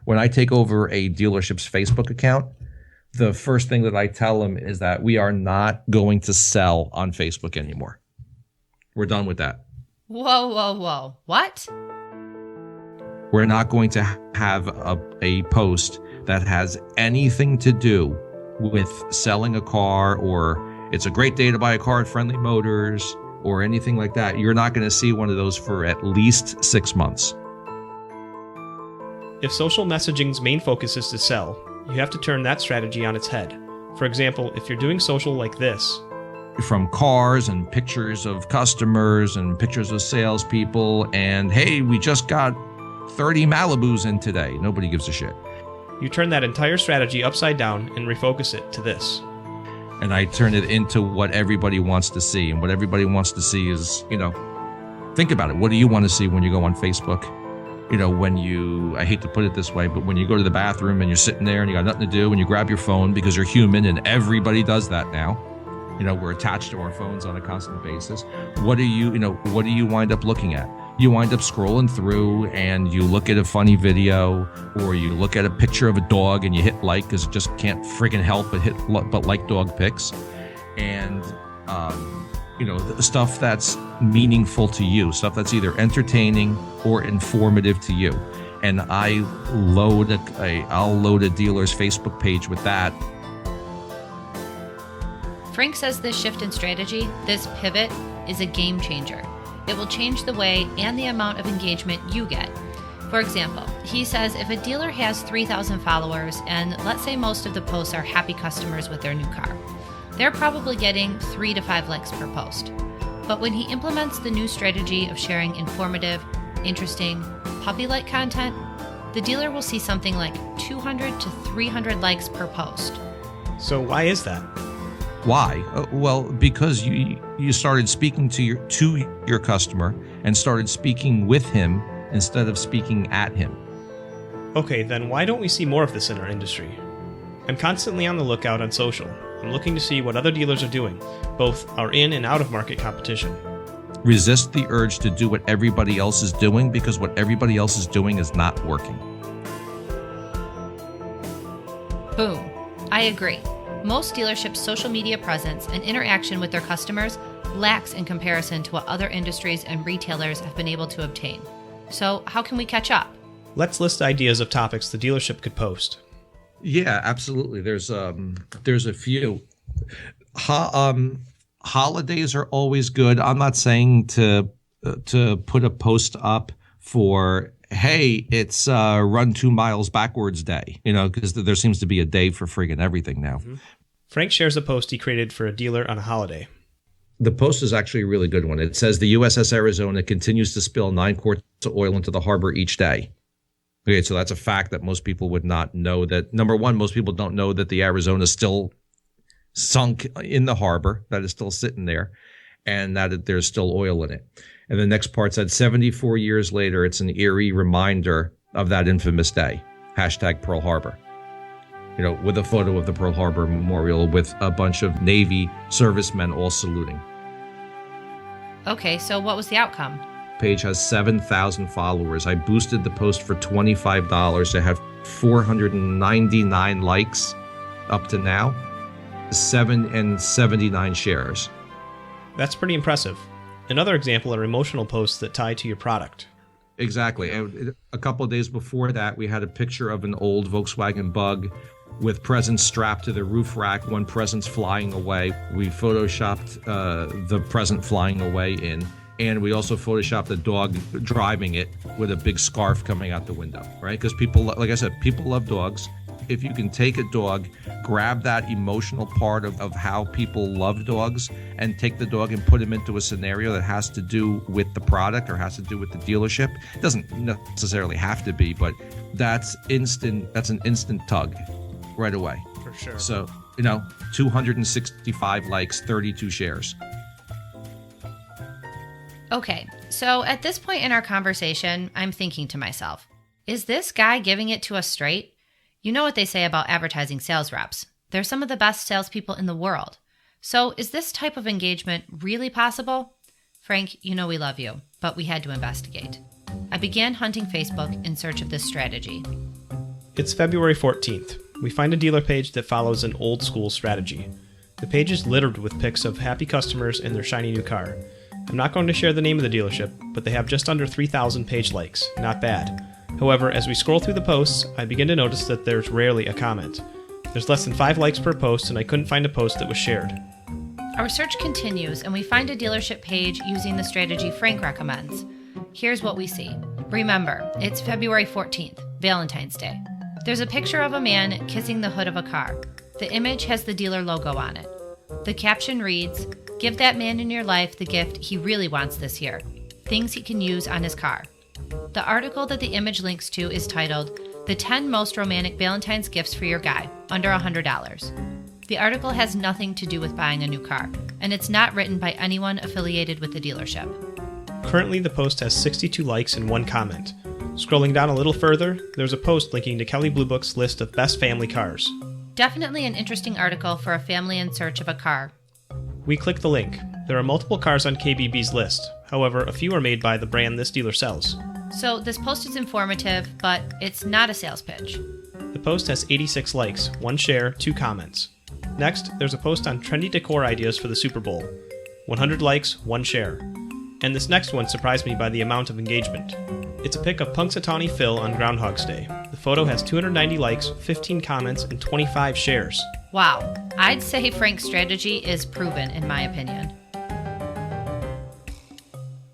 When I take over a dealership's Facebook account, the first thing that I tell them is that we are not going to sell on Facebook anymore. We're done with that. Whoa, whoa, whoa. What? We're not going to have a post that has anything to do with selling a car, or it's a great day to buy a car at Friendly Motors, or anything like that. You're not going to see one of those for at least 6 months. If social messaging's main focus is to sell, you have to turn that strategy on its head. For example, if you're doing social like this, From cars and pictures of customers and pictures of salespeople, and hey, we just got 30 Malibus in today. Nobody gives a shit. you turn that entire strategy upside down and refocus it to this. And I turn it into what everybody wants to see. And what everybody wants to see is, think about it. What do you want to see when you go on Facebook? I hate to put it this way, but when you go to the bathroom and you're sitting there and you got nothing to do and you grab your phone because you're human and everybody does that now. We're attached to our phones on a constant basis. What do you wind up looking at? You wind up scrolling through and you look at a funny video, or you look at a picture of a dog and you hit like because you just can't friggin' help but like dog pics. And, the stuff that's meaningful to you, stuff that's either entertaining or informative to you. And I'll load a dealer's Facebook page with that. Frank says this shift in strategy, this pivot, is a game changer. It will change the way and the amount of engagement you get. For example, he says if a dealer has 3,000 followers and let's say most of the posts are happy customers with their new car, they're probably getting 3 to 5 likes per post. But when he implements the new strategy of sharing informative, interesting, puppy-like content, the dealer will see something like 200 to 300 likes per post. So why is that? Why? Well, because you started speaking to your customer and started speaking with him instead of speaking at him. Okay, then why don't we see more of this in our industry? I'm constantly on the lookout on social. I'm looking to see what other dealers are doing, both our in and out of market competition. Resist the urge to do what everybody else is doing, because what everybody else is doing is not working. Boom. I agree. Most dealerships' social media presence and interaction with their customers lacks in comparison to what other industries and retailers have been able to obtain. So how can we catch up? Let's list ideas of topics the dealership could post. Yeah, absolutely. There's a few. Holidays are always good. I'm not saying to put a post up for, hey, it's run 2 miles backwards day, because there seems to be a day for friggin' everything now. Mm-hmm. Frank shares a post he created for a dealer on a holiday. The post is actually a really good one. It says the USS Arizona continues to spill 9 quarts of oil into the harbor each day. Okay, so that's a fact that most people would not know. That, number one, most people don't know that the Arizona is still sunk in the harbor, that is still sitting there, and that there's still oil in it. And the next part said 74 years later, it's an eerie reminder of that infamous day. Hashtag Pearl Harbor. With a photo of the Pearl Harbor Memorial with a bunch of Navy servicemen all saluting. Okay, so what was the outcome? Page has 7,000 followers. I boosted the post for $25 to have 499 likes up to now, 79 shares. That's pretty impressive. Another example are emotional posts that tie to your product. Exactly. And a couple of days before that, we had a picture of an old Volkswagen Bug with presents strapped to the roof rack, one present's flying away. We photoshopped the present flying away in, and we also photoshopped the dog driving it with a big scarf coming out the window, right? Because people, like I said, people love dogs. if you can take a dog, grab that emotional part of how people love dogs, and take the dog and put him into a scenario that has to do with the product or has to do with the dealership. It doesn't necessarily have to be, but that's an instant tug right away. For sure. So, 265 likes, 32 shares. Okay, so at this point in our conversation, I'm thinking to myself, is this guy giving it to us straight? You know what they say about advertising sales reps. They're some of the best salespeople in the world. So is this type of engagement really possible? Frank, you know we love you, but we had to investigate. I began hunting Facebook in search of this strategy. It's February 14th. We find a dealer page that follows an old school strategy. The page is littered with pics of happy customers and their shiny new car. I'm not going to share the name of the dealership, but they have just under 3,000 page likes. Not bad. However, as we scroll through the posts, I begin to notice that there's rarely a comment. There's less than 5 likes per post, and I couldn't find a post that was shared. Our search continues, and we find a dealership page using the strategy Frank recommends. Here's what we see. Remember, it's February 14th, Valentine's Day. There's a picture of a man kissing the hood of a car. The image has the dealer logo on it. The caption reads, "Give that man in your life the gift he really wants this year. Things he can use on his car." The article that the image links to is titled, "The 10 Most Romantic Valentine's Gifts for Your Guy, Under $100. The article has nothing to do with buying a new car, and it's not written by anyone affiliated with the dealership. Currently, the post has 62 likes and 1 comment. Scrolling down a little further, there's a post linking to Kelley Blue Book's list of best family cars. Definitely an interesting article for a family in search of a car. We click the link. There are multiple cars on KBB's list. However, a few are made by the brand this dealer sells. So this post is informative, but it's not a sales pitch. The post has 86 likes, 1 share, 2 comments. Next, there's a post on trendy decor ideas for the Super Bowl. 100 likes, 1 share. And this next one surprised me by the amount of engagement. It's a pic of Punxsutawney Phil on Groundhog's Day. The photo has 290 likes, 15 comments, and 25 shares. Wow, I'd say Frank's strategy is proven in my opinion.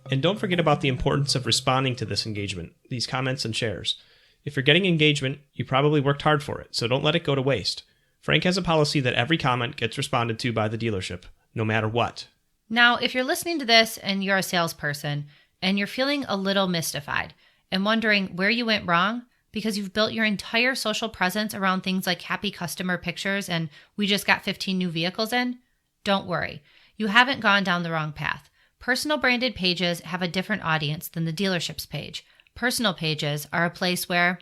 And don't forget about the importance of responding to this engagement, these comments and shares. If you're getting engagement, you probably worked hard for it, so don't let it go to waste. Frank has a policy that every comment gets responded to by the dealership, no matter what. Now, if you're listening to this and you're a salesperson and you're feeling a little mystified and wondering where you went wrong because you've built your entire social presence around things like happy customer pictures and we just got 15 new vehicles in, don't worry. You haven't gone down the wrong path. Personal branded pages have a different audience than the dealership's page. Personal pages are a place where...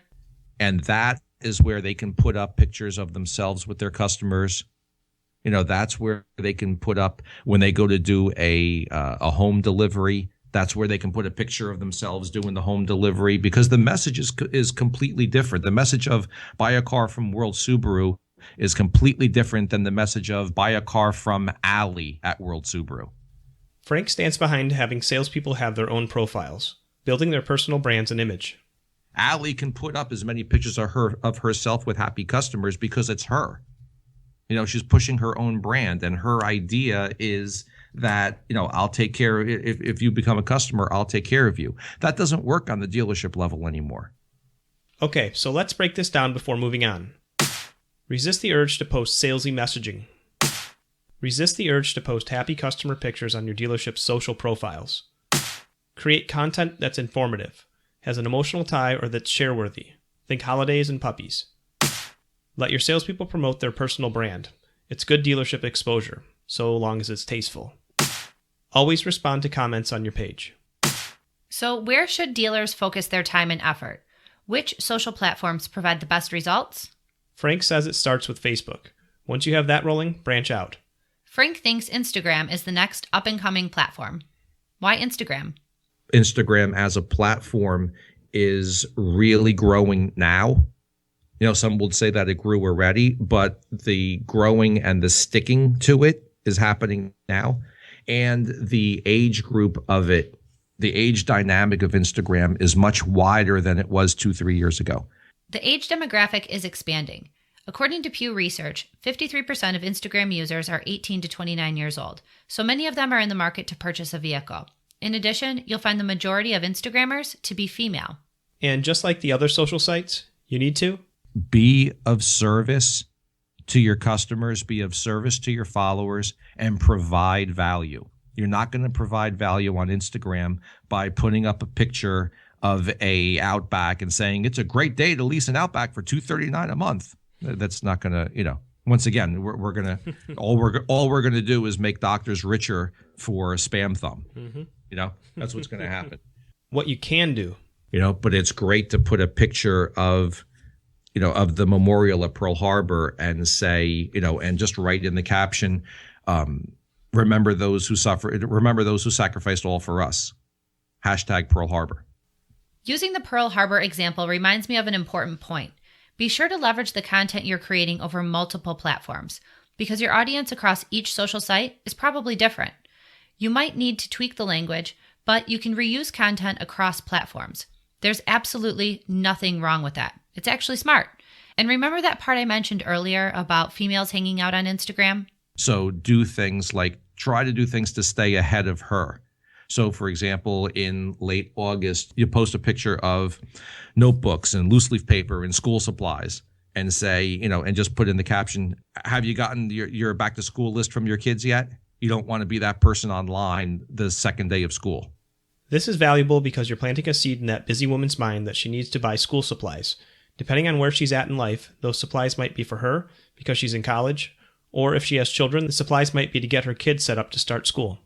And that is where they can put up pictures of themselves with their customers. That's where they can put up when they go to do a home delivery. That's where they can put a picture of themselves doing the home delivery because the message is completely different. The message of buy a car from World Subaru is completely different than the message of buy a car from Ali at World Subaru. Frank stands behind having salespeople have their own profiles, building their personal brands and image. Ali can put up as many pictures of herself with happy customers because it's her. She's pushing her own brand, and her idea is that, I'll take care of if you become a customer, I'll take care of you. That doesn't work on the dealership level anymore. Okay, so let's break this down before moving on. Resist the urge to post salesy messaging. Resist the urge to post happy customer pictures on your dealership's social profiles. Create content that's informative, has an emotional tie, or that's share-worthy. Think holidays and puppies. Let your salespeople promote their personal brand. It's good dealership exposure, so long as it's tasteful. Always respond to comments on your page. So where should dealers focus their time and effort? Which social platforms provide the best results? Frank says it starts with Facebook. Once you have that rolling, branch out. Frank thinks Instagram is the next up-and-coming platform. Why Instagram? Instagram as a platform is really growing now. Some would say that it grew already, but the growing and the sticking to it is happening now. And the age group of it, the age dynamic of Instagram is much wider than it was 2-3 years ago. The age demographic is expanding. According to Pew Research, 53% of Instagram users are 18 to 29 years old, so many of them are in the market to purchase a vehicle. In addition, you'll find the majority of Instagrammers to be female. And just like the other social sites, you need to be of service to your customers, be of service to your followers, and provide value. You're not going to provide value on Instagram by putting up a picture of a Outback and saying it's a great day to lease an Outback for $239 a month. That's not going to, once again, we're going to all we're going to do is make doctors richer for a spam thumb. Mm-hmm. That's what's going to happen. What you can do, but it's great to put a picture of the memorial at Pearl Harbor and say, and just write in the caption, remember those who suffered, remember those who sacrificed all for us. # Pearl Harbor. Using the Pearl Harbor example reminds me of an important point. Be sure to leverage the content you're creating over multiple platforms, because your audience across each social site is probably different. You might need to tweak the language, but you can reuse content across platforms. There's absolutely nothing wrong with that. It's actually smart. And remember that part I mentioned earlier about females hanging out on Instagram? So do things like try to do things to stay ahead of her. So, for example, in late August, you post a picture of notebooks and loose leaf paper and school supplies and say, and just put in the caption, have you gotten your back to school list from your kids yet? You don't want to be that person online the second day of school. This is valuable because you're planting a seed in that busy woman's mind that she needs to buy school supplies. Depending on where she's at in life, those supplies might be for her because she's in college, or if she has children, the supplies might be to get her kids set up to start school.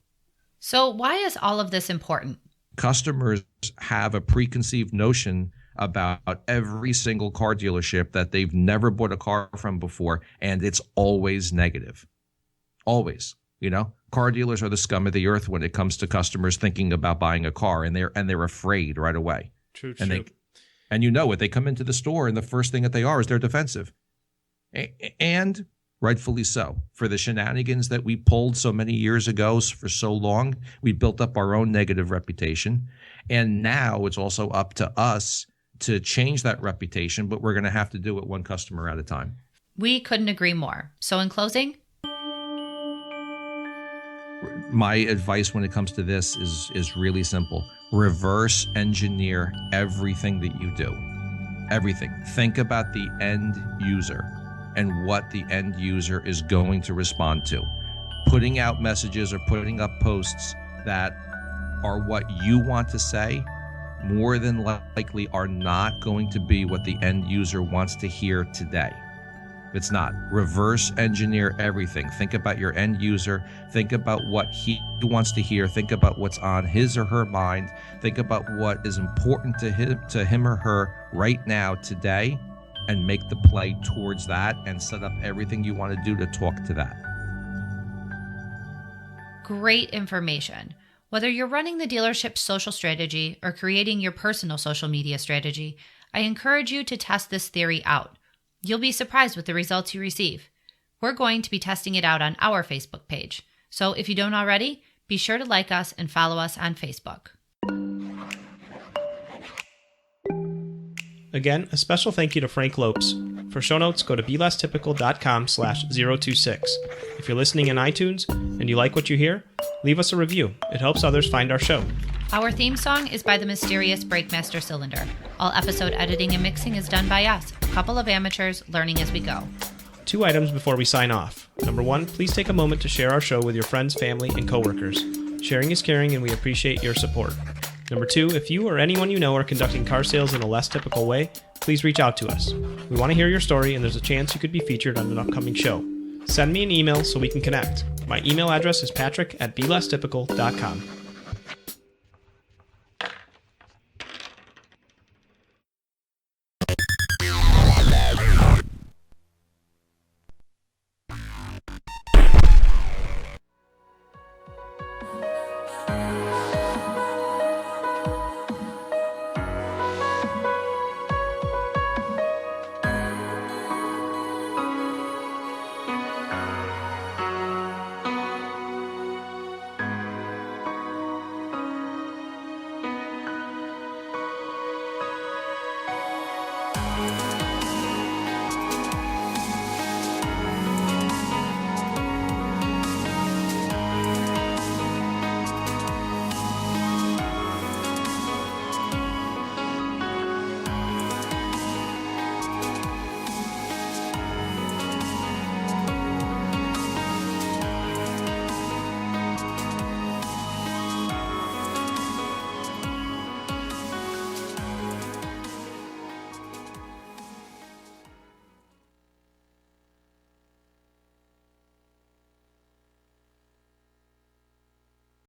So why is all of this important? Customers have a preconceived notion about every single car dealership that they've never bought a car from before, and it's always negative. Always. Car dealers are the scum of the earth when it comes to customers thinking about buying a car, and they're afraid right away. True. And they come into the store, and the first thing that they are is they're defensive. And rightfully so. For the shenanigans that we pulled so many years ago for so long, we built up our own negative reputation. And now it's also up to us to change that reputation, but we're going to have to do it one customer at a time. We couldn't agree more. So in closing, my advice when it comes to this is really simple. Reverse engineer everything that you do. Everything. Think about the end user and what the end user is going to respond to. Putting out messages or putting up posts that are what you want to say more than likely are not going to be what the end user wants to hear today. It's not. Reverse engineer everything. Think about your end user. Think about what he wants to hear. Think about what's on his or her mind. Think about what is important to him or her right now, today, and make the play towards that and set up everything you want to do to talk to that. Great information. Whether you're running the dealership's social strategy or creating your personal social media strategy, I encourage you to test this theory out. You'll be surprised with the results you receive. We're going to be testing it out on our Facebook page. So if you don't already, be sure to like us and follow us on Facebook. Again, a special thank you to Frank Lopes. For show notes, go to belesstypical.com/026. If you're listening in iTunes and you like what you hear, leave us a review. It helps others find our show. Our theme song is by the mysterious Breakmaster Cylinder. All episode editing and mixing is done by us, a couple of amateurs learning as we go. 2 items before we sign off. Number 1, please take a moment to share our show with your friends, family, and coworkers. Sharing is caring, and we appreciate your support. Number 2, if you or anyone you know are conducting car sales in a less typical way, please reach out to us. We want to hear your story, and there's a chance you could be featured on an upcoming show. Send me an email so we can connect. My email address is patrick@belesstypical.com.